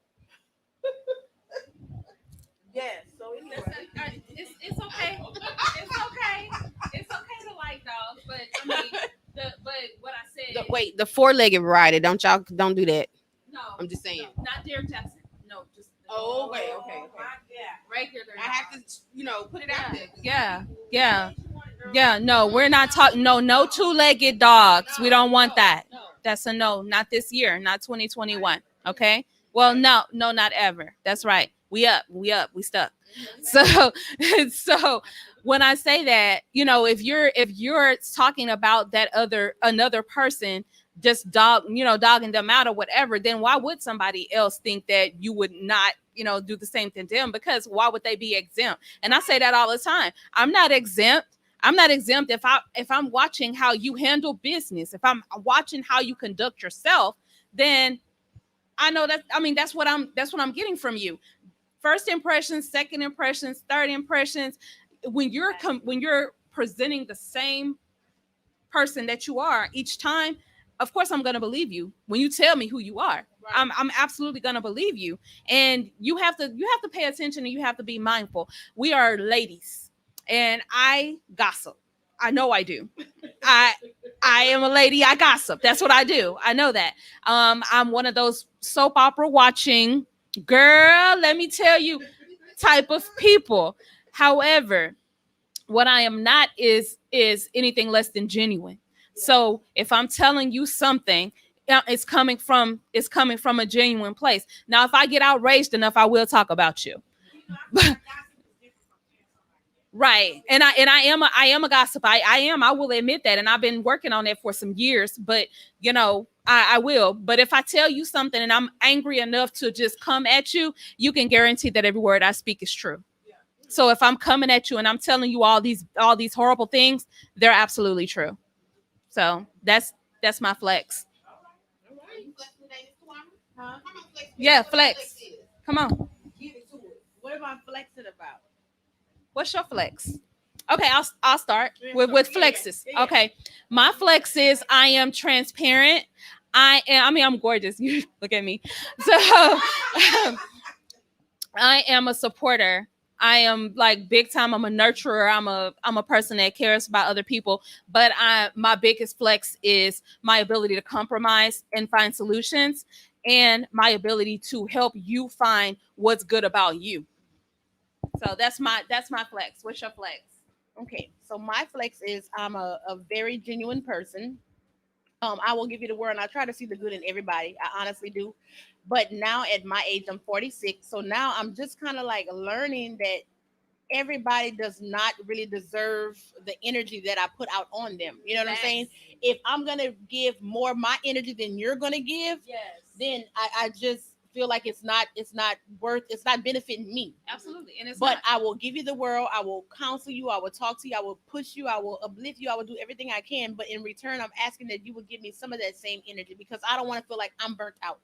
Yes. So It's okay. It's okay. It's okay to like dogs, but I mean, but what I said. Wait, the 4-legged variety. Don't do that. No, I'm just saying. No, not Derek Jackson. No, just. Oh, okay. Regular. I have to, put it out there. Yeah. No, we're not talking. No 2-legged dogs. We don't want that. That's a no. Not this year. Not 2021. Okay. Well, no, not ever. That's right. We up. We stuck. So when I say that, if you're talking about that another person just dogging them out or whatever, then why would somebody else think that you would not, do the same thing to them? Because why would they be exempt? And I say that all the time. I'm not exempt. I'm not exempt if I'm watching how you handle business, if I'm watching how you conduct yourself, then I know that, I mean, that's what I'm getting from you. First impressions, second impressions, third impressions. When you're presenting the same person that you are each time, of course I'm gonna believe you. When you tell me who you are, I'm absolutely gonna believe you. And you have to pay attention, and you have to be mindful. We are ladies, and I gossip. I know I do. I I am a lady. I gossip. That's what I do. I know that. I'm one of those soap opera watching girl. Let me tell you, type of people. However, what I am not is anything less than genuine. So if I'm telling you something, it's coming from a genuine place. Now, if I get outraged enough, I will talk about you. Right. And I am a gossip. I will admit that. And I've been working on that for some years, but I will. But if I tell you something and I'm angry enough to just come at you, you can guarantee that every word I speak is true. So if I'm coming at you and I'm telling you all these horrible things, they're absolutely true. So that's my flex. Yeah, flex. Come on. What am I flexing about? What's your flex? Okay, I'll start with flexes. Okay, my flex is I am transparent. I mean, I'm gorgeous. You look at me. So I am a supporter. I am like big time. I'm a nurturer. I'm a person that cares about other people. But my biggest flex is my ability to compromise and find solutions, and my ability to help you find what's good about you. So that's my flex. What's your flex? Okay, so my flex is I'm a very genuine person. I will give you the word, and I try to see the good in everybody. I honestly do. But now at my age, I'm 46. So now I'm just kind of like learning that everybody does not really deserve the energy that I put out on them. You know what I'm saying? If I'm gonna give more my energy than you're gonna give, then I just feel like it's not benefiting me. Absolutely. And it's But not. I will give you the world. I will counsel you. I will talk to you. I will push you. I will uplift you. I will do everything I can. But in return, I'm asking that you would give me some of that same energy, because I don't want to feel like I'm burnt out.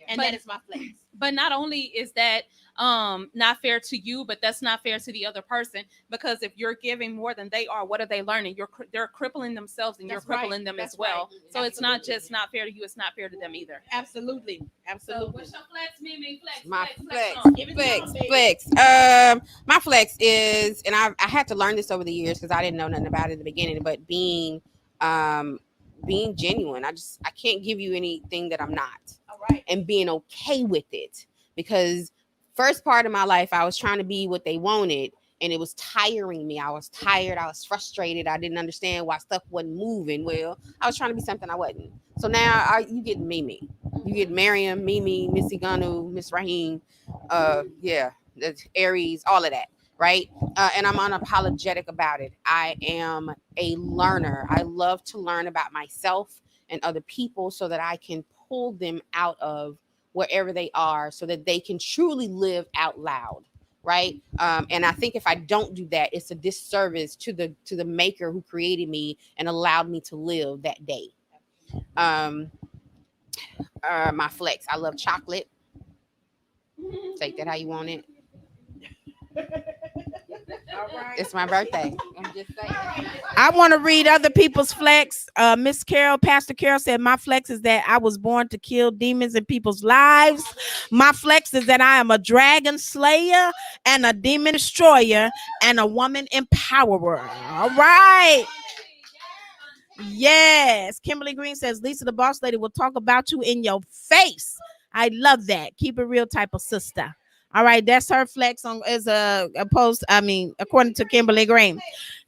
And But that is my flex. but not only is that not fair to you, but that's not fair to the other person, because if you're giving more than they are, what are they learning? They're crippling themselves, and you're That's right. crippling them That's as well. right. So it's not Absolutely. just not fair to you, it's not fair to them either. Absolutely. So Absolutely. what's your flex, Mimi? Flex, My flex, on. Give it to flex, them, baby. flex. My flex is, and I had to learn this over the years because I didn't know nothing about it in the beginning. But being genuine. I can't give you anything that I'm not, All right. and being okay with it. Because first part of my life, I was trying to be what they wanted, and it was tiring me. I was tired. I was frustrated. I didn't understand why stuff wasn't moving well. I was trying to be something I wasn't. So now you get Mimi. You get Miriam, Mimi, Missy Ganu, Miss Raheem, yeah, that's Aries, all of that, right? And I'm unapologetic about it. I am a learner. I love to learn about myself and other people so that I can pull them out of wherever they are so that they can truly live out loud, right? And I think if I don't do that, it's a disservice to the maker who created me and allowed me to live that day. um my flex, I love chocolate. Take that how you want it. All right. It's my birthday. I'm just saying. I want to read other people's flex. Miss Carol, Pastor Carol said, my flex is that I was born to kill demons in people's lives. My flex is that I am a dragon slayer and a demon destroyer and a woman empowerer. All right. Yes. Kimberly Green says, Lisa, the boss lady, will talk about you in your face. I love that. Keep it real type of sister. All right, that's her flex on as a post. I mean, according to Kimberly Green.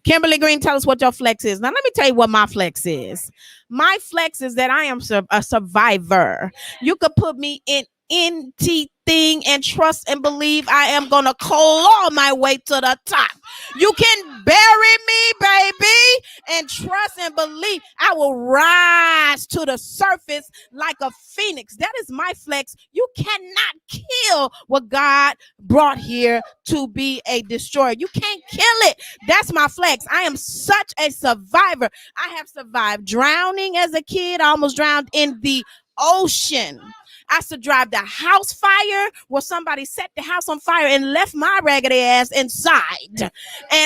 Kimberly Green, tell us what your flex is. Now, let me tell you what my flex is. My flex is that I am a survivor. You could put me in anything and trust and believe I am gonna claw my way to the top. You can bury me, baby, and trust and believe I will rise to the surface like a phoenix. That is my flex. You cannot kill what God brought here to be a destroyer. You can't kill it. That's my flex. I am such a survivor. I have survived drowning as a kid. I almost drowned in the ocean. I survived the house fire where somebody set the house on fire and left my raggedy ass inside. And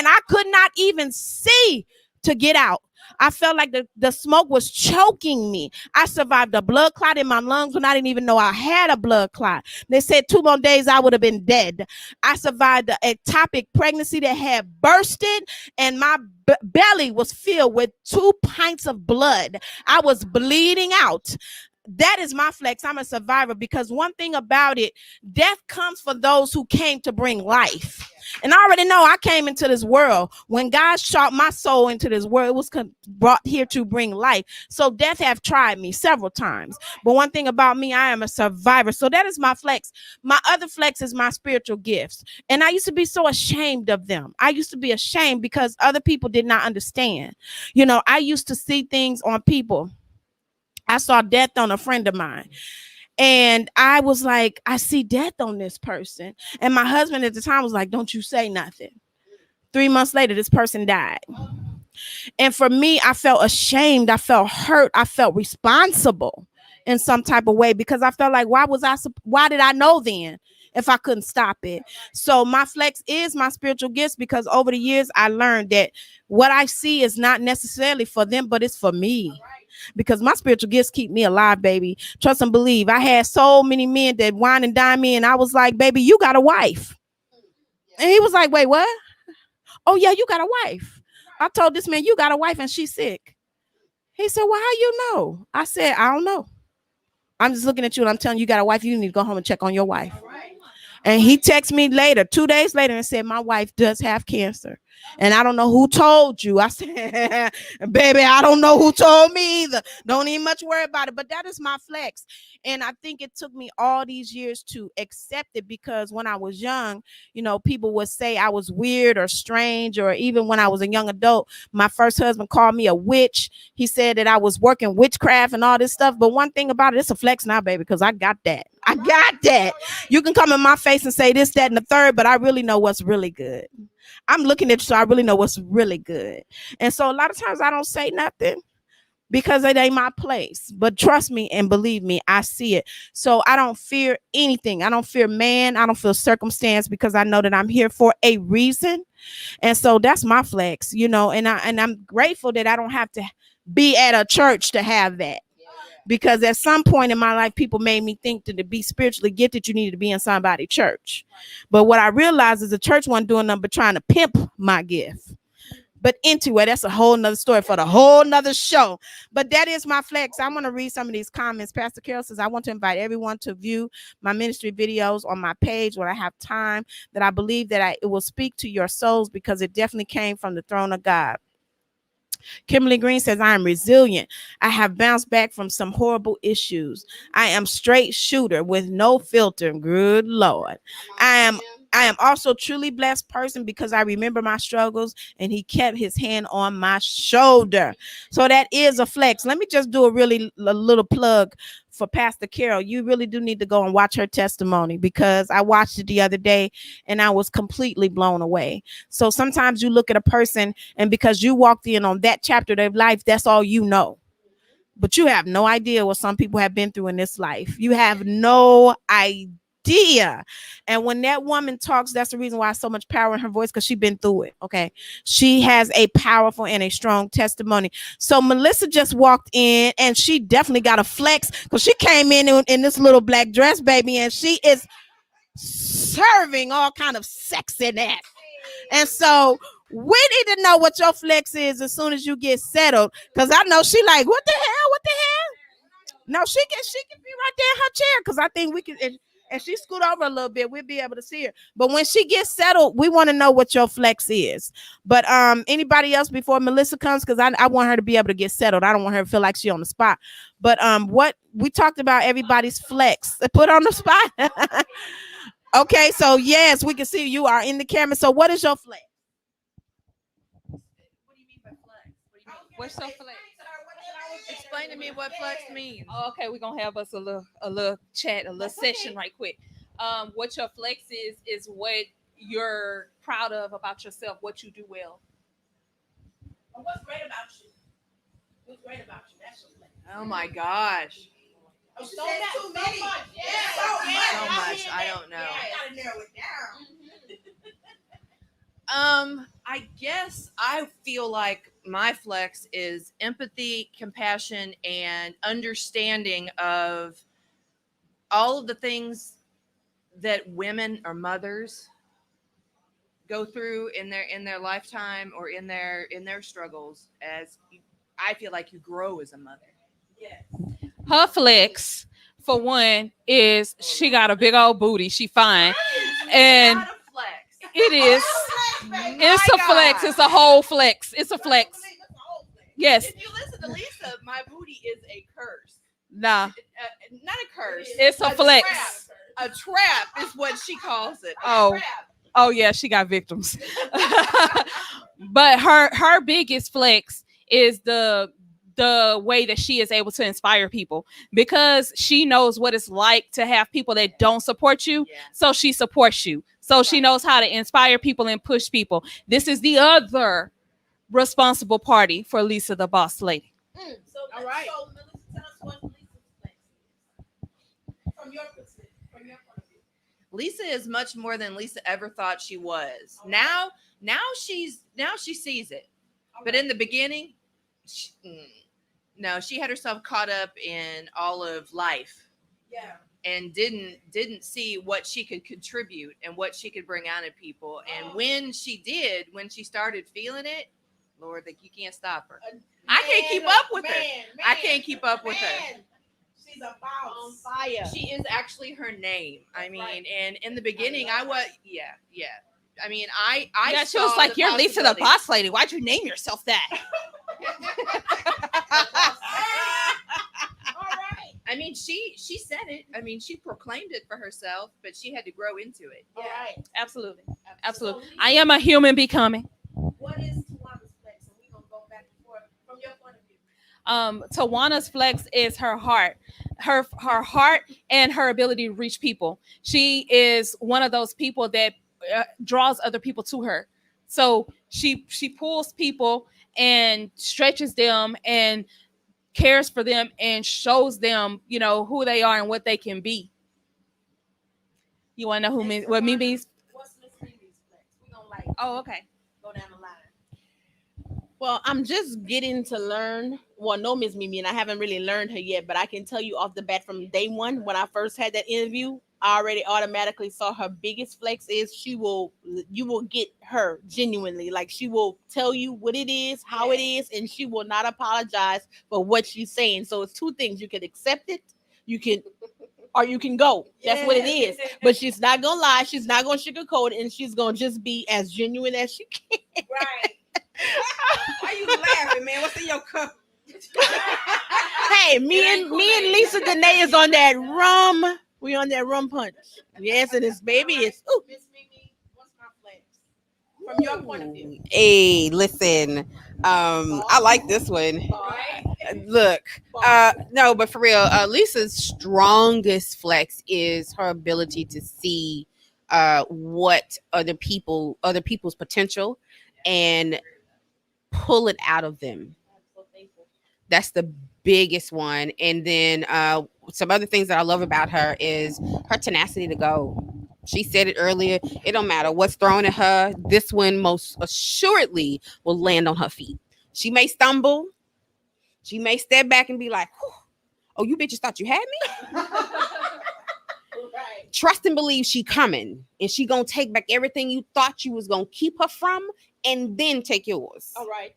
I could not even see to get out. I felt like the smoke was choking me. I survived a blood clot in my lungs when I didn't even know I had a blood clot. They said 2 more days I would have been dead. I survived the ectopic pregnancy that had bursted, and my belly was filled with 2 pints of blood. I was bleeding out. That is my flex. I'm a survivor, because one thing about it, death comes for those who came to bring life. And I already know I came into this world. When God shot my soul into this world, it was brought here to bring life. So death have tried me several times. But one thing about me, I am a survivor. So that is my flex. My other flex is my spiritual gifts. And I used to be so ashamed of them. I used to be ashamed because other people did not understand. You know, I used to see things on people. I saw death on a friend of mine. And I was like, I see death on this person. And my husband at the time was like, don't you say nothing. 3 months later, this person died. And for me, I felt ashamed. I felt hurt. I felt responsible in some type of way, because I felt like, why did I know then if I couldn't stop it? So my flex is my spiritual gifts, because over the years, I learned that what I see is not necessarily for them, but it's for me. Because my spiritual gifts keep me alive, baby. Trust and believe. I had so many men that wine and dine me, and I was like, baby, you got a wife. And he was like, wait, what? Oh, yeah, you got a wife. I told this man, you got a wife and she's sick. He said, well, how you know? I said, I don't know. I'm just looking at you and I'm telling you, you got a wife. You need to go home and check on your wife. And he texted me later, 2 days later, and said, my wife does have cancer. And I don't know who told you. I said, baby, I don't know who told me either. Don't even much worry about it. But that is my flex. And I think it took me all these years to accept it, because when I was young, you know, people would say I was weird or strange, or even when I was a young adult, my first husband called me a witch. He said that I was working witchcraft and all this stuff. But one thing about it, it's a flex now, baby, because I got that. I got that. You can come in my face and say this, that, and the third, but I really know what's really good. I'm looking at you, so I really know what's really good. And so a lot of times I don't say nothing because it ain't my place. But trust me and believe me, I see it. So I don't fear anything. I don't fear man. I don't feel circumstance, because I know that I'm here for a reason. And so that's my flex, you know, and I'm grateful that I don't have to be at a church to have that. Because at some point in my life, people made me think that to be spiritually gifted, you needed to be in somebody's church. But what I realized is the church wasn't doing nothing but trying to pimp my gift. But anyway, that's a whole nother story for the whole nother show. But that is my flex. I want to read some of these comments. Pastor Carol says, I want to invite everyone to view my ministry videos on my page when I have time, that I believe that it will speak to your souls, because it definitely came from the throne of God. Kimberly Green says, I am resilient. I have bounced back from some horrible issues. I am straight shooter with no filter. Good Lord. I am also truly blessed person, because I remember my struggles and he kept his hand on my shoulder. So that is a flex. Let me just do a little plug for Pastor Carol. You really do need to go and watch her testimony, because I watched it the other day and I was completely blown away. So sometimes you look at a person, and because you walked in on that chapter of their life, that's all you know. But you have no idea what some people have been through in this life. You have no idea. And when that woman talks, that's the reason why so much power in her voice, because she's been through it. Okay, she has a powerful and a strong testimony. So Melissa just walked in, and she definitely got a flex, because she came in this little black dress, baby, and she is serving all kind of sexiness. And so we need to know what your flex is as soon as you get settled, because I know she like, what the hell? No, she can be right there in her chair, because I think we can. And she scoot over a little bit, we'll be able to see her. But when she gets settled, we want to know what your flex is. But anybody else before Melissa comes, because I want her to be able to get settled. I don't want her to feel like she's on the spot. But what we talked about, everybody's flex. Put on the spot. Okay, so yes, we can see you are in the camera. So what is your flex? What's your flex? Explain to me what flex means. Oh, okay, we're gonna have us a little chat, a little session right quick. What your flex is what you're proud of about yourself, what you do well. What's great about you? What's great about you? That's your flex. Oh my gosh. Oh, so many. Yeah. So much. I don't know. I gotta narrow it down. I guess I feel like my flex is empathy, compassion, and understanding of all of the things that women or mothers go through in their lifetime or in their struggles. As I feel like you grow as a mother. Yeah. Her flex, for one, is she got a big old booty. She fine, and Not a flex. it is. It's a flex. It's a whole flex. It's a flex. Yes. If you listen to Lisa, my booty is a curse. Nah. Not a curse. It's a flex. Trap. A trap is what she calls it. Oh. Oh yeah, she got victims. But her biggest flex is the way that she is able to inspire people, because she knows what it's like to have people that don't support you. Yeah. So she supports you. So she knows how to inspire people and push people. This is the other responsible party for Lisa the Boss Lady. So, All right. So, Melissa, tell us what Lisa's flex is. From your perspective, from your point of view. Lisa is much more than Lisa ever thought she was. Okay. Now she sees it. But in the beginning, she had herself caught up in all of life. Yeah. And didn't see what she could contribute and what she could bring out of people. And when she started feeling it, Lord, like you can't stop her. I can't keep up with her. I can't keep up with her. She's a boss. On fire. She is actually her name. I mean, right. and in the beginning, I was yeah. I mean, I Yeah, she saw was like, the "You're Lisa the possibility. Boss Lady. Why'd you name yourself that?" All right. I mean, she said it. I mean, she proclaimed it for herself, but she had to grow into it. All right. Absolutely. Absolutely. I am a human becoming. What is Tawana's flex? And we're gonna go back and forth from your point of view. Tawana's flex is her heart, her heart, and her ability to reach people. She is one of those people that draws other people to her. So she pulls people and stretches them and cares for them and shows them, who they are and what they can be. You want to know what me means? What's Myss Meme's flex? We're gonna Oh, okay. go down the line. Well, I'm just getting to learn. Well, no, Myss Meme, and I haven't really learned her yet, but I can tell you off the bat from day one, when I first had that interview, I already automatically saw her biggest flex is you will get her genuinely. Like, she will tell you what it is, how it is, and she will not apologize for what she's saying. So it's two things. You can accept it, or you can go. That's what it is. But she's not gonna lie, she's not gonna sugarcoat it, and she's gonna just be as genuine as she can. Right. Why you laughing, man? What's in your cup? Hey, me and Lisa Danae is on that rum. We on that rum punch. Yes, and it's baby. It's Myss Meme, what's my flex? From your point of view. Hey, listen. I like this one. Look, no, but for real, Lisa's strongest flex is her ability to see what other people's potential and pull it out of them. That's the biggest one. And then some other things that I love about her is her tenacity to go. She said it earlier. It don't matter what's thrown at her. This one most assuredly will land on her feet. She may stumble. She may step back and be like, "Oh, you bitches thought you had me?" Right. Trust and believe she coming, and she gonna take back everything you thought you was gonna keep her from, and then take yours. All right.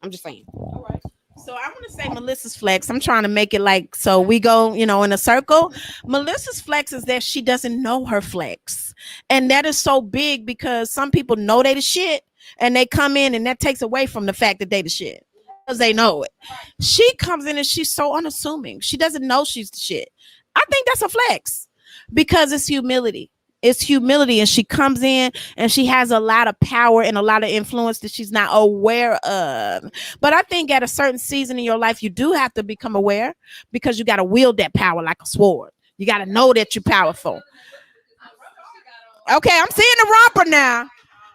I'm just saying. All right. So I want to say Melissa's flex. I'm trying to make it like, so we go, in a circle. Melissa's flex is that she doesn't know her flex. And that is so big because some people know they the shit and they come in and that takes away from the fact that they the shit because they know it. She comes in and she's so unassuming. She doesn't know she's the shit. I think that's a flex because it's humility. It's humility, and she comes in and she has a lot of power and a lot of influence that she's not aware of. But I think at a certain season in your life, you do have to become aware, because you got to wield that power like a sword. You got to know that you're powerful. Okay, I'm seeing the romper now.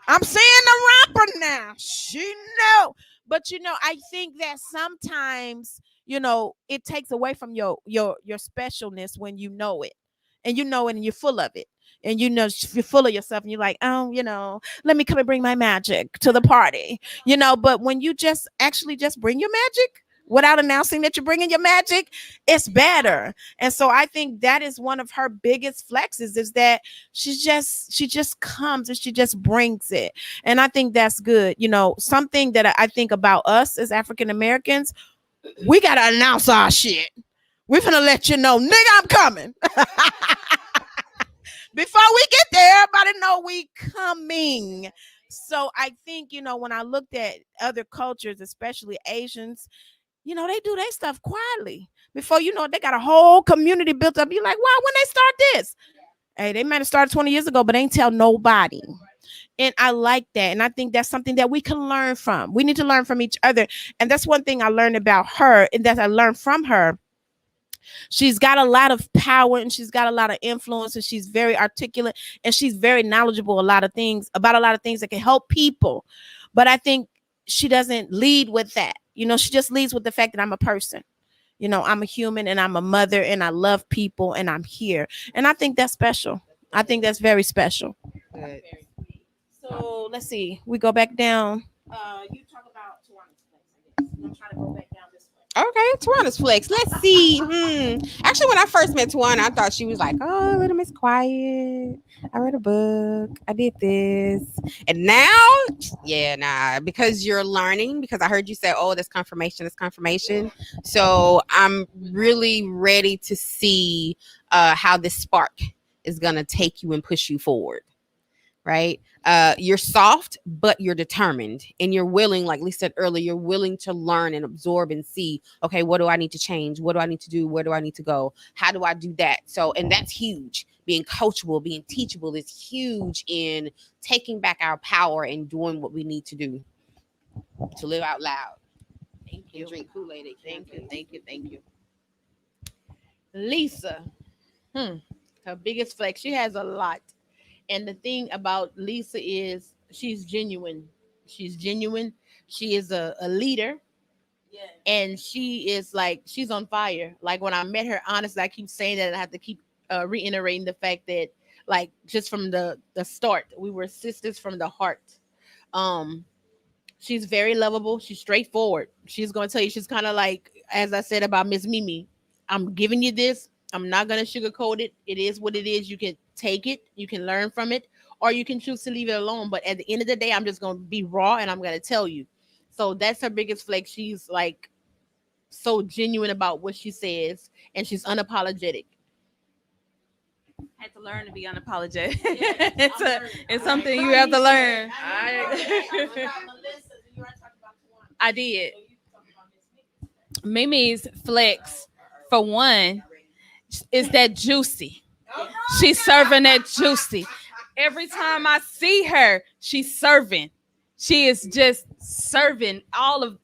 I'm seeing the romper now. She know. But I think that sometimes, it takes away from your specialness when you know it. And you know it and you're full of it. And you're full of yourself and you're like, oh, let me come and bring my magic to the party. But when you just actually just bring your magic without announcing that you're bringing your magic, it's better. And so I think that is one of her biggest flexes, is that she just comes and she just brings it. And I think that's good. Something that I think about us as African Americans, we got to announce our shit. We're going to let you know, nigga, I'm coming. Before we get there, everybody know we coming. So I think, when I looked at other cultures, especially Asians, they do their stuff quietly. Before you know it, they got a whole community built up. You're like, wow, when they start this? Hey, they might have started 20 years ago, but they ain't tell nobody. And I like that. And I think that's something that we can learn from. We need to learn from each other. And that's one thing I learned about her, and that I learned from her. She's got a lot of power and she's got a lot of influence, and she's very articulate and she's very knowledgeable about a lot of things that can help people. But I think she doesn't lead with that. She just leads with the fact that I'm a person. I'm a human and I'm a mother and I love people and I'm here. And I think that's special. I think that's very special. Good. So let's see. We go back down. You talk about Tawana's place, I guess. I'm trying to go back down this way. Okay, Tawana's flex. Let's see. Actually, when I first met Tawana, I thought she was like, oh, little Miss Quiet. I read a book. I did this. And now, yeah, nah, because you're learning, because I heard you say, oh, that's confirmation. So I'm really ready to see how this spark is going to take you and push you forward. Right? You're soft, but you're determined, and you're willing, like Lisa said earlier, you're willing to learn and absorb and see, okay, what do I need to change? What do I need to do? Where do I need to go? How do I do that? So, and that's huge. Being coachable, being teachable is huge in taking back our power and doing what we need to do to live out loud. Thank you. And drink Kool-Aid. Thank you. Lisa, her biggest flex. She has a lot. And the thing about Lisa is she's genuine. She is a leader. Yeah. And she is like, she's on fire. Like when I met her, honestly, I keep saying that, and I have to keep reiterating the fact that, like, just from the start, we were sisters from the heart. She's very lovable. She's straightforward. She's going to tell you, she's kind of like, as I said about Myss Meme, I'm giving you this. I'm not going to sugarcoat it. It is what it is. You can take it. You can learn from it, or you can choose to leave it alone. But at the end of the day, I'm just going to be raw and I'm going to tell you. So that's her biggest flex. She's like so genuine about what she says, and she's unapologetic. I had to learn to be unapologetic. It's something you have to learn. I did. Mimi's flex, for one, is that juicy. She's serving that juicy. Every time I see her, she's serving. She is just serving all of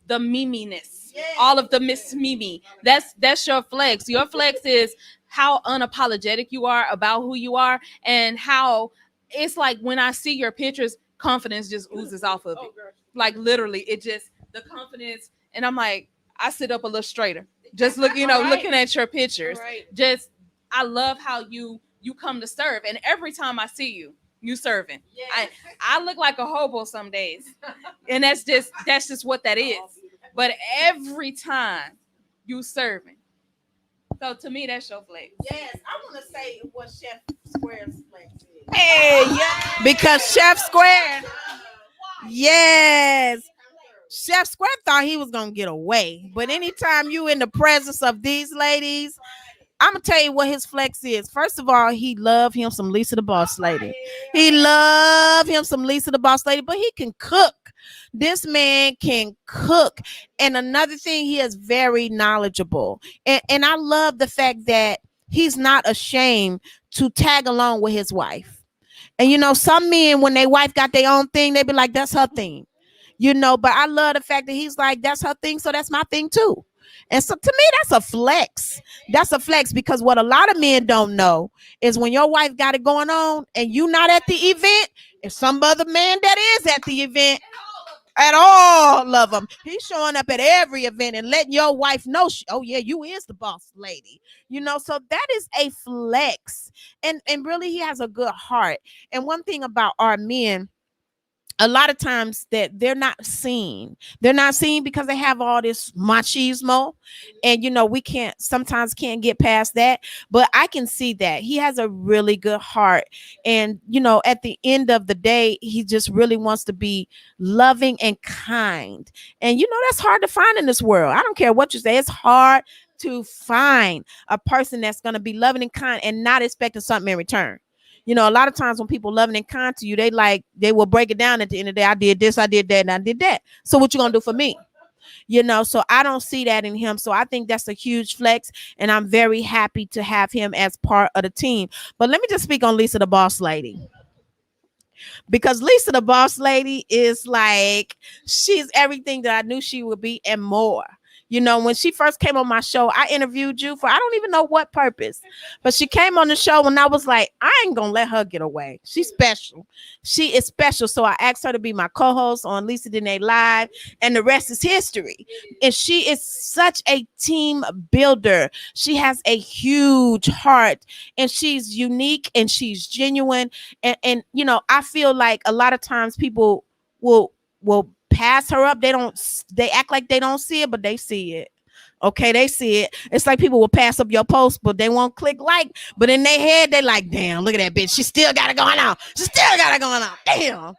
the miminess, all of the Myss Meme. That's your flex. Your flex is how unapologetic you are about who you are, and how it's like when I see your pictures, confidence just oozes off of it. Like literally, it just, the confidence, and I'm like, I sit up a little straighter. Just looking at your pictures. Just, I love how you come to serve, and every time I see you, you serving. I look like a hobo some days, and that's just what that is. But every time you serving. So to me, that's your flex. Yes, I want to say what Chef Square's flex is. Hey, yeah, because Chef Square, yes, Chef Square thought he was gonna get away, but anytime you in the presence of these ladies, I'm gonna tell you what his flex is. First of all, he love him some Lisa the Boss Lady. He love him some Lisa the Boss Lady, but he can cook. This man can cook. And another thing, he is very knowledgeable. And I love the fact that he's not ashamed to tag along with his wife. And some men, when their wife got their own thing, they be like, that's her thing. But I love the fact that he's like, that's her thing, so that's my thing too. And so to me, that's a flex. That's a flex, because what a lot of men don't know is when your wife got it going on and you not at the event, if some other man that is at the event, at all of them, he's showing up at every event and letting your wife know, oh yeah, you is the boss lady. So that is a flex. And really, he has a good heart. And one thing about our men, a lot of times that they're not seen because they have all this machismo, and we sometimes can't get past that. But I can see that he has a really good heart, and at the end of the day, he just really wants to be loving and kind. And that's hard to find in this world. I don't care what you say, it's hard to find a person that's going to be loving and kind and not expecting something in return. A lot of times when people loving and kind to you, they will break it down at the end of the day. I did this, I did that, and I did that. So what you gonna do for me? So I don't see that in him. So I think that's a huge flex, and I'm very happy to have him as part of the team. But let me just speak on Lisa the Boss Lady, because Lisa the Boss Lady is like, she's everything that I knew she would be and more. When she first came on my show, I interviewed you for I don't even know what purpose, but she came on the show and I was like, I ain't gonna let her get away. She's special. She is special. So I asked her to be my co-host on Lisa Dene Live, and the rest is history. And she is such a team builder. She has a huge heart, and she's unique and she's genuine. And I feel like a lot of times people will pass her up. They act like they don't see it, but they see it. Okay, they see it. It's like people will pass up your post, but they won't click like. But in their head, they like, damn, look at that bitch. She still got it going on. She still got it going on. Damn.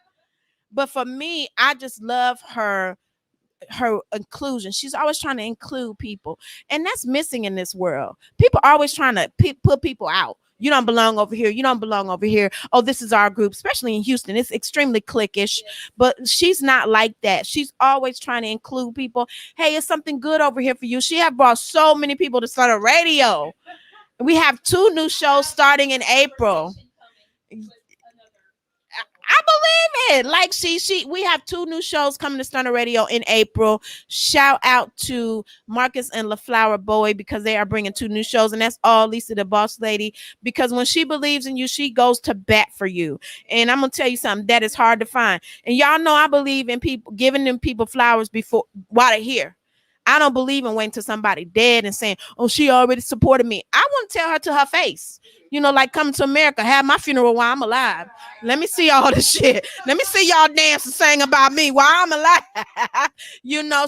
But for me, I just love her inclusion. She's always trying to include people, and that's missing in this world. People are always trying to put people out. You don't belong over here. You don't belong over here. Oh, this is our group, especially in Houston. It's extremely cliquish, but she's not like that. She's always trying to include people. Hey, it's something good over here for you. She have brought so many people to start a radio. We have 2 new shows starting in April. I believe it. Like we have 2 new shows coming to Stunner Radio in April. Shout out to Marcus and LaFlower Bowie, because they are bringing 2 new shows, and that's all Lisa the Boss Lady, because when she believes in you, she goes to bat for you. And I'm gonna tell you something that is hard to find. And y'all know I believe in people giving them people flowers while they're here. I don't believe in waiting till somebody dead and saying, oh, she already supported me. I want to tell her to her face. Like coming to America, have my funeral while I'm alive. Let me see all this shit. Let me see y'all dance and sing about me while I'm alive.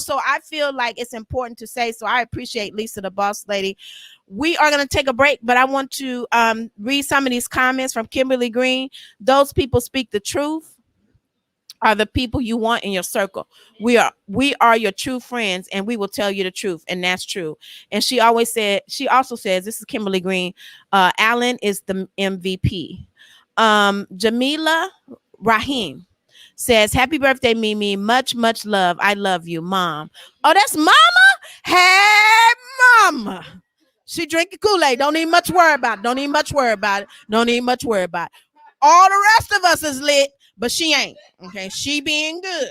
So I feel like it's important to say. So I appreciate Lisa the Boss Lady. We are going to take a break, but I want to read some of these comments from Kimberly Green. Those people speak the truth, are the people you want in your circle. We are your true friends, and we will tell you the truth, and that's true. And she also says, this is Kimberly Green, Alan is the MVP. Jamila Rahim says, happy birthday, Mimi. Much, much love. I love you, Mom. Oh, that's Mama? Hey, Mama. She drinking Kool-Aid. Don't need much worry about it. Don't need much worry about it. All the rest of us is lit, but she ain't. Okay, she being good.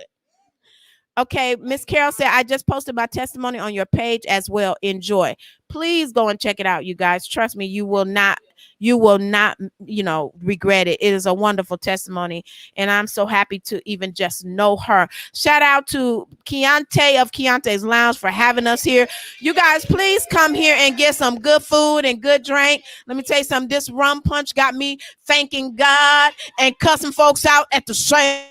Okay, Miss Carol said, I just posted my testimony on your page as well. Enjoy. Please go and check it out, you guys. Trust me, you will not, regret it. It is a wonderful testimony, and I'm so happy to even just know her. Shout out to Kiante of Kiante's Lounge for having us here. You guys, please come here and get some good food and good drink. Let me tell you something. This rum punch got me thanking God and cussing folks out at the same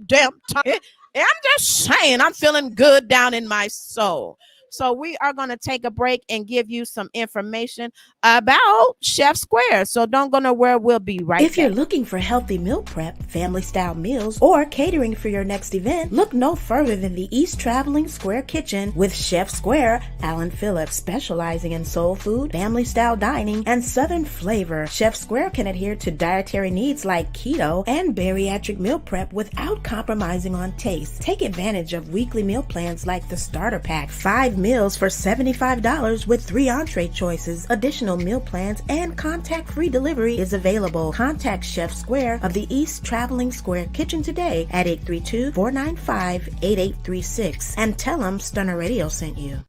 damn time. I'm just saying, I'm feeling good down in my soul. So we are going to take a break and give you some information about Chef Square. So don't go nowhere. We'll be right back. If you're looking for healthy meal prep, family style meals, or catering for your next event, look no further than the East Traveling Square Kitchen with Chef Square, Alan Phillips, specializing in soul food, family style dining, and southern flavor. Chef Square can adhere to dietary needs like keto and bariatric meal prep without compromising on taste. Take advantage of weekly meal plans like the Starter Pack, 5 5 meals for $75 with 3 entree choices. Additional meal plans and contact-free delivery is available. Contact Chef Square of the East Traveling Square Kitchen today at 832-495-8836 and tell them Stunner Radio sent you.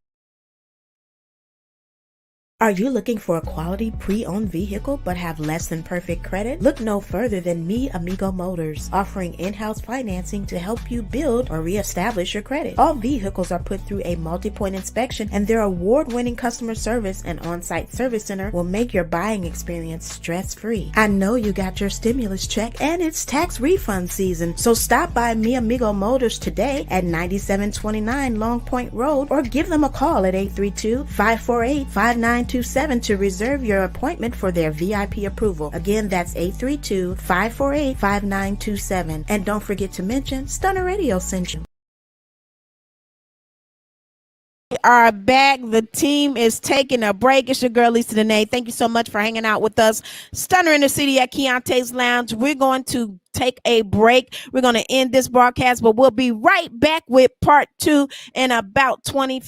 Are you looking for a quality pre-owned vehicle but have less than perfect credit? Look no further than Me Amigo Motors, offering in-house financing to help you build or reestablish your credit. All vehicles are put through a multi-point inspection, and their award-winning customer service and on-site service center will make your buying experience stress-free. I know you got your stimulus check and it's tax refund season, so stop by Me Amigo Motors today at 9729 Long Point Road or give them a call at 832-548-5927 to reserve your appointment for their VIP approval. Again, that's 832-548-5927. And don't forget to mention Stunner Radio sent you. We are back. The team is taking a break. It's your girl, Lisa Danae. Thank you so much for hanging out with us. Stunner in the City at Kiante's Lounge. We're going to take a break. We're going to end this broadcast, but we'll be right back with part 2 in about 20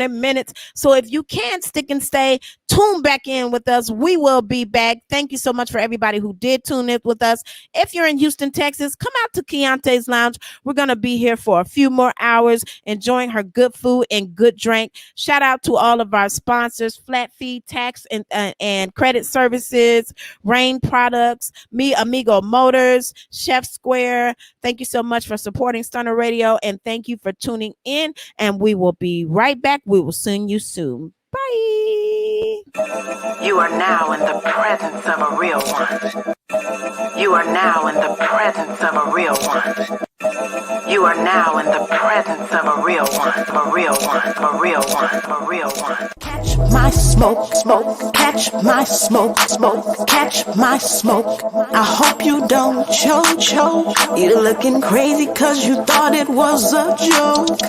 minutes. So if you can stick and stay, tune back in with us. We will be back. Thank you so much for everybody who did tune in with us. If you're in Houston, Texas, come out to Kiante's Lounge. We're going to be here for a few more hours, enjoying her good food and good drink. Shout out to all of our sponsors: Flat Fee Tax and Credit Services, Rain Products, Me Amigo Motors, Chef Square. Thank you so much for supporting Stunner Radio, and thank you for tuning in, and we will be right back. We will see you soon. Bye. You are now in the presence of a real one. You are now in the presence of a real one. You are now in the presence of a real one, a real one, a real one, a real one. Catch my smoke, smoke, catch my smoke, smoke, catch my smoke. I hope you don't choke, choke. You're looking crazy 'cause you thought it was a joke.